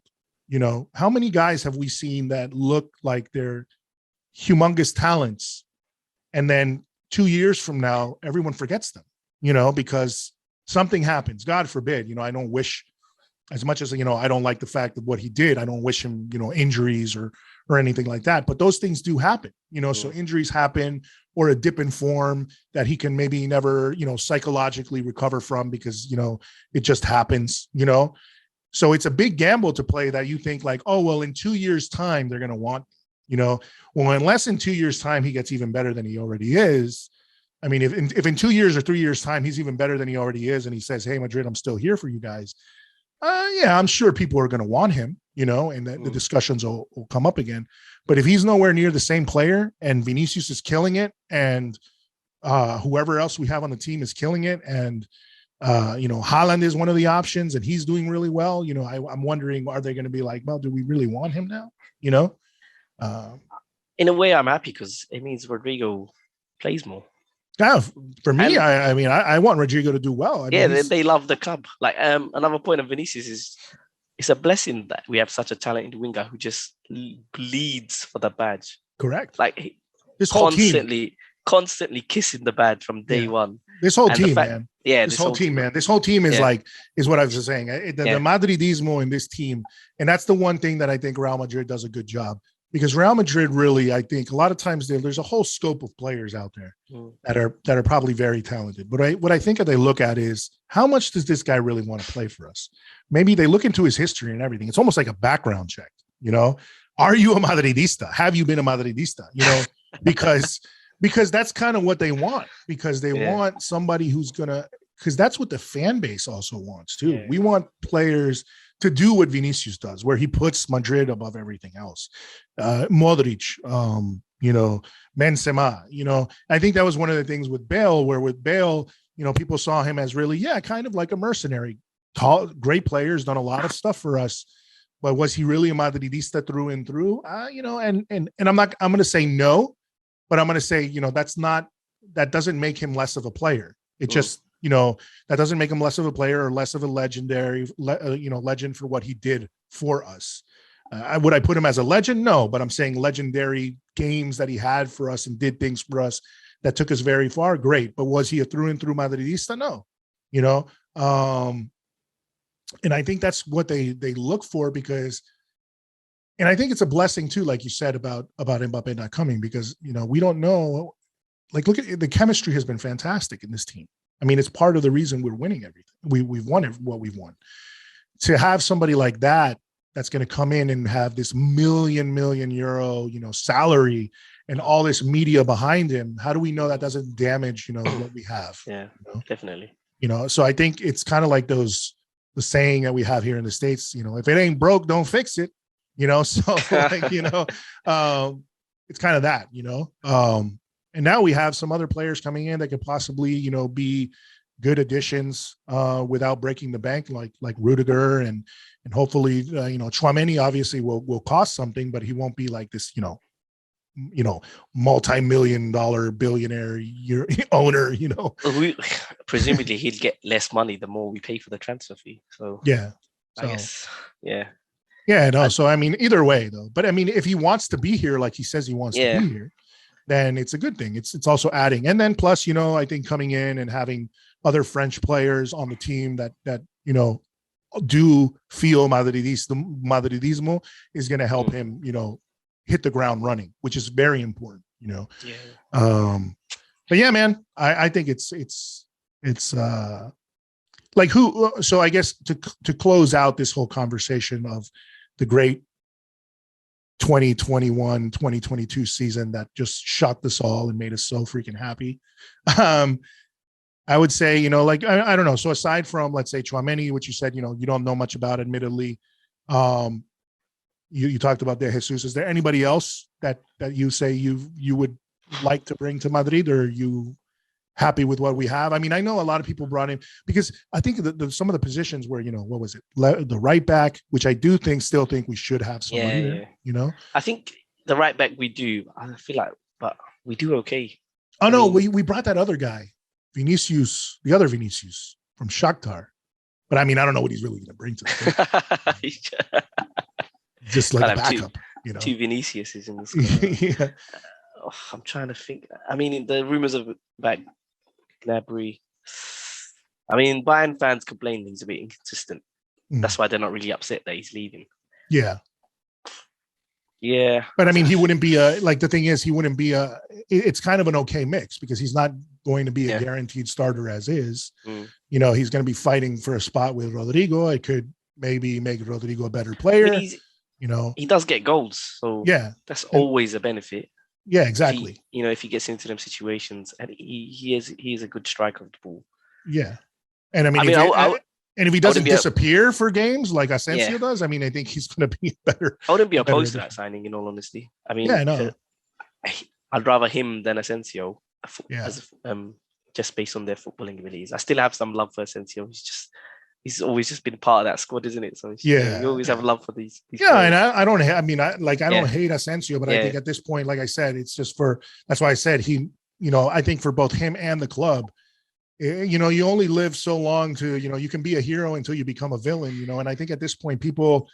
How many guys have we seen that look like they're humongous talents, and then 2 years from now, everyone forgets them, because something happens. God forbid, I don't wish, as much as, I don't like the fact of what he did, I don't wish him, injuries or anything like that. But those things do happen, so injuries happen, or a dip in form that he can maybe never, psychologically recover from because, it just happens, So it's a big gamble to play that you think like, oh, well, in 2 years' time, they're going to want, well, unless in 2 years' time, he gets even better than he already is. I mean, if in 2 years or 3 years' time, he's even better than he already is, and he says, hey, Madrid, I'm still here for you guys. I'm sure people are going to want him, and the discussions will come up again. But if he's nowhere near the same player and Vinicius is killing it, and whoever else we have on the team is killing it, and Haaland is one of the options and he's doing really well, I'm wondering, are they going to be like, well, do we really want him now? In a way, I'm happy because it means Rodrigo plays more. Yeah, for me, I want Rodrigo to do well. They love the club. Like another point of Vinicius is it's a blessing that we have such a talented winger who just bleeds for the badge. Correct. Like this whole constantly kissing the badge from day one. This whole team, man. Yeah, this whole team, man. This whole team is is what I was just saying. The Madridismo in this team, and that's the one thing that I think Real Madrid does a good job. Because Real Madrid really, I think a lot of times there's a whole scope of players out there that are probably very talented. But what I think that they look at is, how much does this guy really want to play for us? Maybe they look into his history and everything. It's almost like a background check, Are you a Madridista? Have you been a Madridista? Because that's kind of what they want, because they want somebody who's because that's what the fan base also wants too. Yeah. We want players to do what Vinicius does, where he puts Madrid above everything else. Modric, Benzema, I think that was one of the things with Bale, where with Bale, people saw him as really, kind of like a mercenary, tall, great players, done a lot of stuff for us. But was he really a Madridista through and through? And I'm going to say no, but I'm going to say, that doesn't make him less of a player. It just, that doesn't make him less of a player or less of a legendary, legend for what he did for us. Would I put him as a legend? No, but I'm saying legendary games that he had for us and did things for us that took us very far. Great. But was he a through and through Madridista? No, and I think that's what they look for, because, and I think it's a blessing too, like you said about Mbappe not coming, because, we don't know, like, look at the chemistry has been fantastic in this team. I mean, it's part of the reason we're winning everything. We've won what we've won. To have somebody like that, that's going to come in and have this million euro, salary and all this media behind him. How do we know that doesn't damage, what we have? Yeah, definitely. So I think it's kind of like the saying that we have here in the States, if it ain't broke, don't fix it, so like, it's kind of that, and now we have some other players coming in that could possibly, be good additions without breaking the bank, like Rudiger and hopefully, Tchouaméni obviously will cost something, but he won't be like this, multi-million-dollar billionaire owner, Presumably he'll get less money the more we pay for the transfer fee. So yeah, I guess, yeah. Yeah, no. So I mean, either way, though. But I mean, if he wants to be here, like he says he wants to be here, then it's a good thing. It's also adding, and then plus, I think coming in and having other French players on the team that do feel Madridismo is going to help him, hit the ground running, which is very important. Yeah. But yeah, man, I think it's like who. So I guess to close out this whole conversation of the great 2021-2022 season that just shocked us all and made us so freaking happy. I would say, like, I don't know. So aside from, let's say, Tchouaméni, which you said, you don't know much about, admittedly, you talked about De Jesus. Is there anybody else that you say you would like to bring to Madrid, or are you happy with what we have? I mean, I know a lot of people brought in, because I think some of the positions where, what was it? The right back, which I still think we should have somebody there, I think the right back we do, I feel like, but we do okay. Oh, no, we brought that other guy, Vinicius, the other Vinicius from Shakhtar. But I mean, I don't know what he's really going to bring to the team. Just like a backup, Two Vinicius is in the squad. Yeah. I'm trying to think. I mean, the rumors about Gnabry. I mean, Bayern fans complain he's a bit inconsistent. That's why they're not really upset that he's leaving. Yeah. Yeah. But I mean, he wouldn't be the thing is, he wouldn't be it's kind of an okay mix, because he's not going to be a guaranteed starter as is. He's going to be fighting for a spot with Rodrigo. It could maybe make Rodrigo a better player. I mean, he does get goals. So that's always a benefit. Yeah, exactly. If he gets into them situations, and he is a good striker of the ball. Yeah. And I mean, if he doesn't disappear for games like Asensio does, I mean, I think he's going to be better. I wouldn't be opposed to that signing, in all honesty. I mean, I'd rather him than Asensio, just based on their footballing abilities. I still have some love for Asensio. He's always just been part of that squad, isn't it? So you always have love for these players. And I don't hate Asensio, but I think at this point, like I said, it's just that's why I said I think for both him and the club, you only live so long to, you can be a hero until you become a villain, and I think at this point, people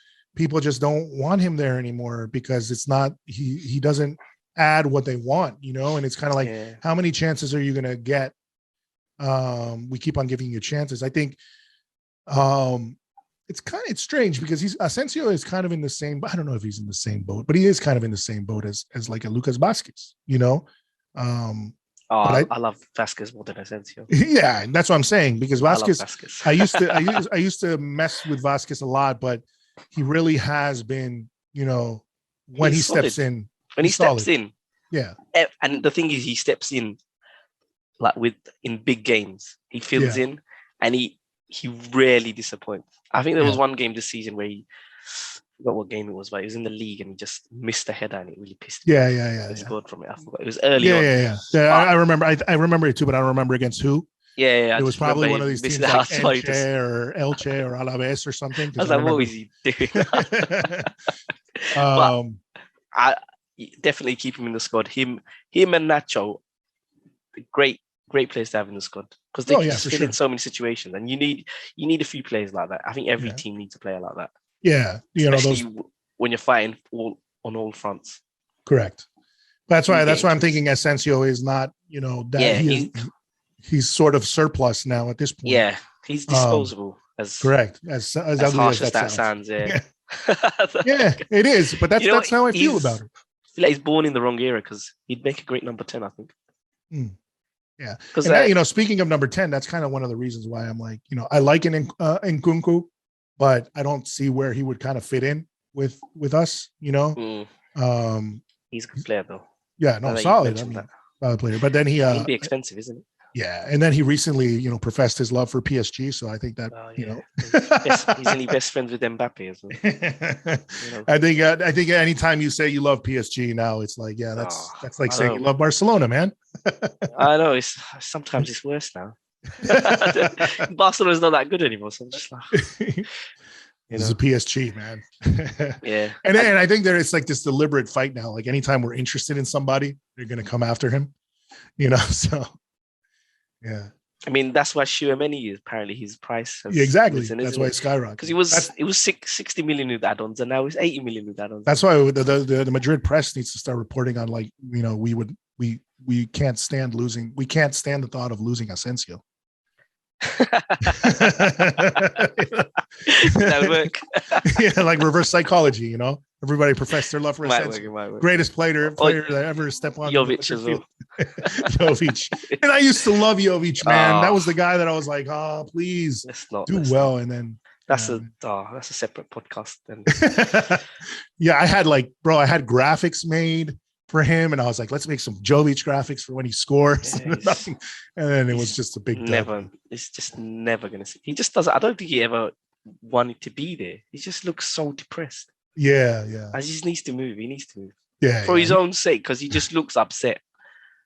just don't want him there anymore, because it's not, he doesn't add what they want, and it's kind of like, how many chances are you going to get? We keep on giving you chances. I think, it's strange, because Asensio is kind of in the same, I don't know if he's in the same boat, but he is kind of in the same boat as like a Lucas Vázquez, I love Vázquez more than Asensio. Yeah, and that's what I'm saying, because Vázquez, I used to mess with Vázquez a lot, but he really has been, when he steps in. When he steps in. Yeah. And the thing is, he steps in like in big games. He fills in, and he rarely disappoints. I think there was one game this season where I forgot what game it was, but it was in the league, and he just missed a header, and it really pissed me. He scored from it. I forgot. It was early on. I remember. I remember it too, but I don't remember against who. It was probably one of these teams like Elche or Alaves or something. I was like, what was he doing? I definitely keep him in the squad. Him and Nacho, great players to have in the squad, because they can just fit in so many situations, and you need a few players like that. I think every team needs a player like that. Yeah, especially when you're fighting on all fronts. Correct. That's why I'm thinking Asensio is not, he's sort of surplus now at this point. Yeah, he's disposable. Correct. As harsh as that sounds. Yeah, it is. But that's how I feel about it. I feel like he's born in the wrong era, because he'd make a great number 10, I think. Yeah, because speaking of number 10, that's kind of one of the reasons why I'm like, I like an Nkunku, but I don't see where he would kind of fit in with us. He's a good player, though. Yeah, no, solid. I mean, solid player. But then he'd be expensive, isn't it? Yeah, and then he recently, professed his love for PSG. So I think that he's only best friends with Mbappe as well. I think anytime you say you love PSG now, it's like, that's like saying you love Barcelona, man. I know sometimes it's worse now. Barcelona's not that good anymore, so I'm just like, this is a PSG, man. Yeah, and I think there is like this deliberate fight now. Like anytime we're interested in somebody, they're going to come after him. So. Yeah, I mean that's why Tchouaméni apparently his price has exactly risen, that's why it skyrocketed, because it was 60 million with add-ons and now it's 80 million with add-ons. That's why the Madrid press needs to start reporting on, like, we can't stand losing. We can't stand the thought of losing Asensio. That would work. Yeah, like reverse psychology. Everybody professed their love for Asensio. Greatest player that ever stepped on Jovic as well. Jovic. And I used to love Jovic, man. That was the guy that I was like, oh, please do well. And then that's a separate podcast then. Yeah, I had graphics made for him, and I was like, let's make some Jovic graphics for when he scores. And then it was just a big it's just never gonna see. He just doesn't. I don't think he ever wanted to be there. He just looks so depressed. Yeah. He just needs to move. He needs to move. Yeah. For his own sake, because he just looks upset.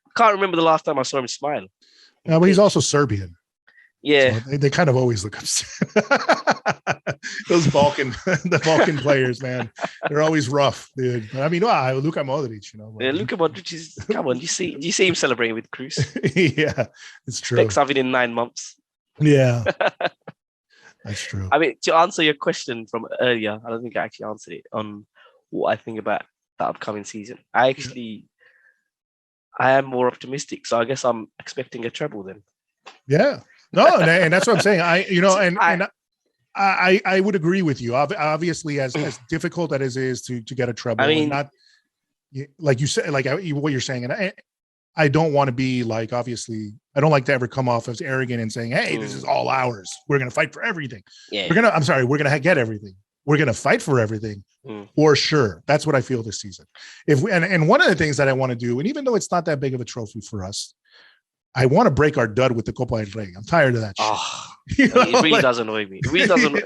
I can't remember the last time I saw him smile. No, but he's also Serbian. Yeah. So they kind of always look upset. Those the Balkan players, man, they're always rough, dude. But I mean, Luka Modric, Yeah, Luka Modric is, come on, do you see him celebrating with Cruz? Yeah, it's true. Beck's having in 9 months. Yeah. That's true. I mean, to answer your question from earlier, I don't think I actually answered it on what I think about the upcoming season. I am more optimistic, so I guess I'm expecting a treble then. Yeah, no, and that's what I'm saying. I would agree with you. Obviously, as difficult that it is to get a treble, I mean, not like you said, like what you're saying, and I don't want to be like, obviously, I don't like to ever come off as arrogant and saying, hey, this is all ours. We're going to fight for everything. Yeah. We're going to get everything. We're going to fight for everything for sure. That's what I feel this season. And one of the things that I want to do, and even though it's not that big of a trophy for us, I want to break our dud with the Copa del Rey. I'm tired of that shit. It really does annoy me. It really doesn't.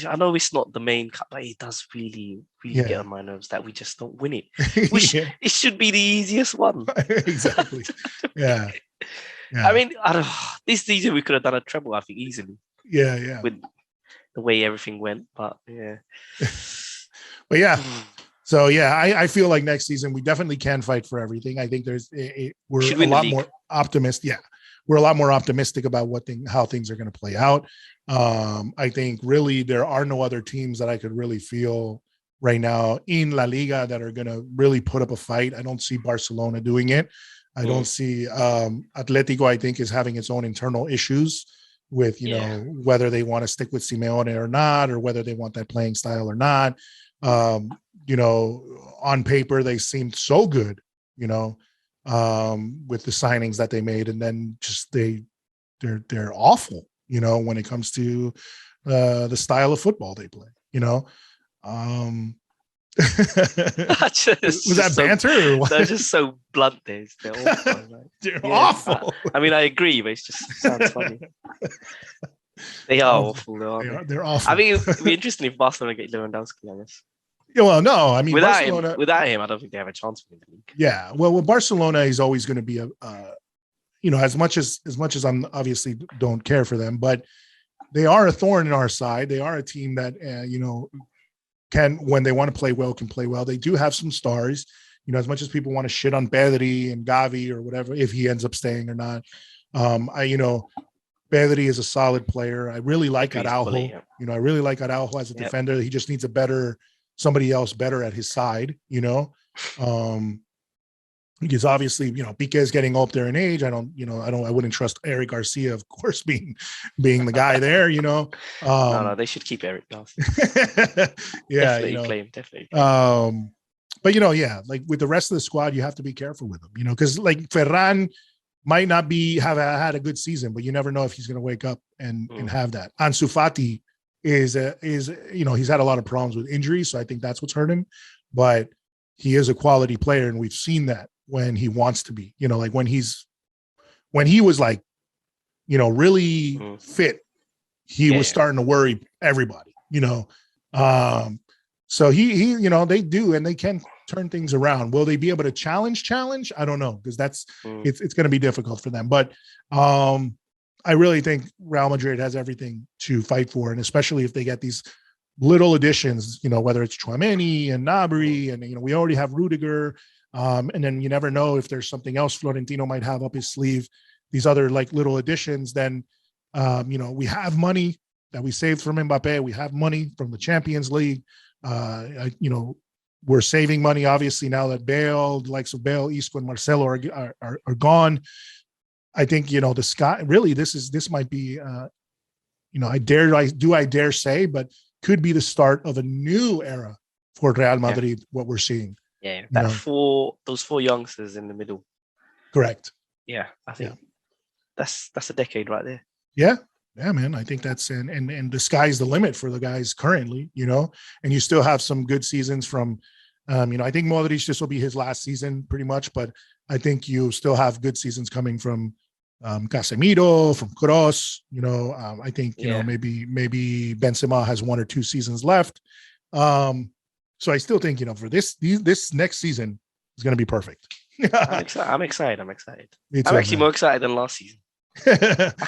I know it's not the main cup, but it does really get on my nerves that we just don't win it. It should be the easiest one. Exactly. Yeah. I mean, this season we could have done a treble, I think, easily. Yeah. With the way everything went, but yeah. But yeah. So yeah, I feel like next season we definitely can fight for everything. I think we're a lot more optimistic. Yeah, we're a lot more optimistic about how things are going to play out. I think really there are no other teams that I could really feel right now in La Liga that are going to really put up a fight. I don't see Barcelona doing it. I don't see Atletico. I think is having its own internal issues with whether they want to stick with Simeone or not, or whether they want that playing style or not. On paper, they seemed so good, with the signings that they made, and then just they're awful, when it comes to the style of football they play, was that banter? Or what? They're just so blunt. They're awful. They're awful. I mean, I agree, but it just sounds funny. They are awful. They're awful. I mean, it'd be interesting if Barcelona get Lewandowski, I guess. Yeah, well, no, I mean, without him, I don't think they have a chance for the league. Yeah, well, with Barcelona is always going to be as much as I'm obviously don't care for them, but they are a thorn in our side. They are a team that can, when they want to play well, can play well. They do have some stars. As much as people want to shit on Pedri and Gavi or whatever, if he ends up staying or not, Pedri is a solid player. I really like Araujo. I really like Araujo as a defender. He just needs somebody else better at his side, because obviously, Piqué is getting up there in age. I wouldn't trust Eric Garcia, of course, being the guy there, No, they should keep Eric Garcia. Yeah. Definitely. But like with the rest of the squad, you have to be careful with them, because like Ferran might not have had a good season, but you never know if he's going to wake up and have that. Ansu Fati is he's had a lot of problems with injuries, so I think that's what's hurt him, but he is a quality player, and we've seen that when he wants to be, like when he was like really fit, he was starting to worry everybody, so he they do, and they can turn things around. Will they be able to challenge? I don't know, because that's it's going to be difficult for them. But I really think Real Madrid has everything to fight for, and especially if they get these little additions, whether it's Tchouaméni and Gnabry, and we already have Rudiger, and then you never know if there's something else Florentino might have up his sleeve. These other like little additions, then we have money that we saved from Mbappe. We have money from the Champions League. We're saving money obviously now that Bale, the likes of Bale, Isco, and Marcelo are gone. I think the sky really this might be I dare say, but could be the start of a new era for Real Madrid. What we're seeing, those four youngsters in the middle, correct? I think that's a decade right there. Yeah, man. I think that's and the sky's the limit for the guys currently, and you still have some good seasons from, I think Modric, this will be his last season pretty much, but I think you still have good seasons coming from Casemiro, from Kroos, I think, maybe Benzema has 1 or 2 seasons left. So I still think, for this next season is going to be perfect. I'm excited. I'm actually man. more excited than last season. I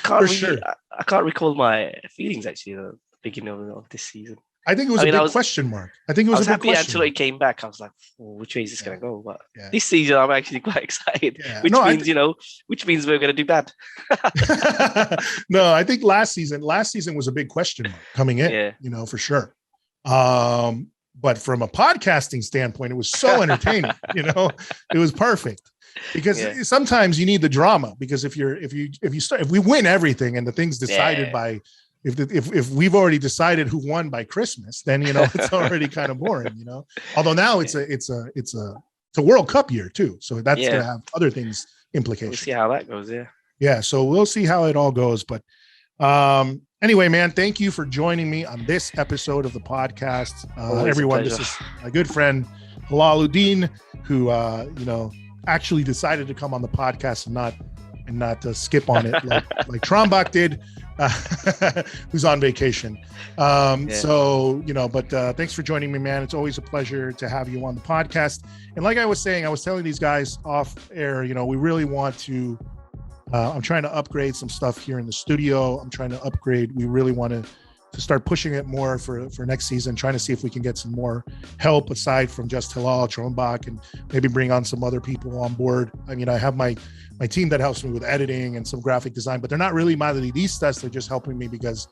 can't recall my feelings actually at the beginning of this season. I think it was a big question mark. I think it was a big question. I was happy Ancelotti came back. I was like, which way is this going to go? But this season, I'm actually quite excited. Which means we're going to do bad. No, I think last season was a big question mark coming in. For sure. But from a podcasting standpoint, it was so entertaining. It was perfect. Because sometimes you need the drama, because if we win everything and the thing's decided by if we've already decided who won by Christmas, then it's already kind of boring, although now it's a World Cup year too, so that's gonna have other things implications. We'll see how that goes. So we'll see how it all goes, but anyway, man, thank you for joining me on this episode of the podcast. Everyone, this is my good friend Helal Uddin, who actually decided to come on the podcast and not skip on it like Trombach did, who's on vacation. So, but thanks for joining me, man. It's always a pleasure to have you on the podcast. And like I was saying, I was telling these guys off air, we really want to, I'm trying to upgrade some stuff here in the studio. I'm trying to upgrade. We really want to start pushing it more for next season, trying to see if we can get some more help aside from just Helal, Trombach, and maybe bring on some other people on board. I mean, I have my team that helps me with editing and some graphic design, but they're not really Madridistas. They're just helping me because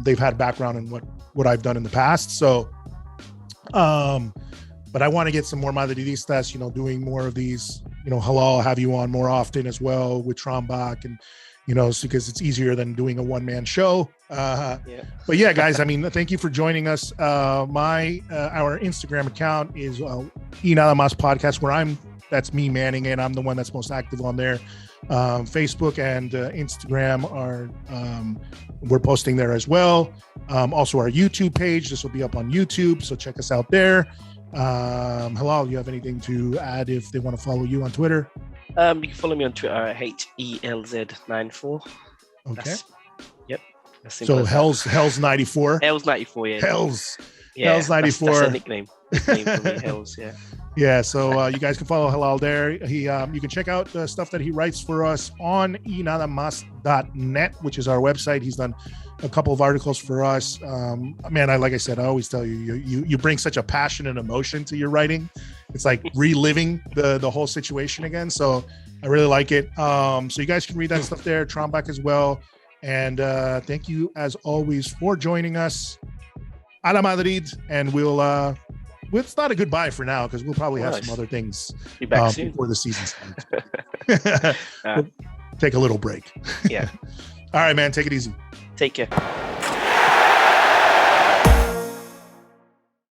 they've had background in what I've done in the past. So, but I want to get some more Madridistas, doing more of these, Helal, have you on more often as well with Trombach, and because it's easier than doing a one-man show. But yeah, guys, I mean, thank you for joining us. Our Instagram account is Nada Mas Podcast, that's me manning it. I'm the one that's most active on there. Facebook and Instagram we're posting there as well. Also our YouTube page, this will be up on YouTube, so check us out there. Helal, you have anything to add if they want to follow you on Twitter? You can follow me on Twitter at HELZ94. Okay. So Hell's 94. Hell's 94, yeah. Hell's 94. That's a nickname for me, Hells, yeah. Yeah, so you guys can follow Helal there. He you can check out the stuff that he writes for us on enadamas.net, which is our website. He's done a couple of articles for us. Man, like I said, I always tell you bring such a passion and emotion to your writing. It's like reliving the whole situation again. So I really like it. So you guys can read that stuff there. Trombach as well. And thank you as always for joining us. A la Madrid, and we'll it's not a goodbye for now because we'll probably have some other things be back soon before the season starts. We'll take a little break. Yeah. All right, man. Take it easy. Take care.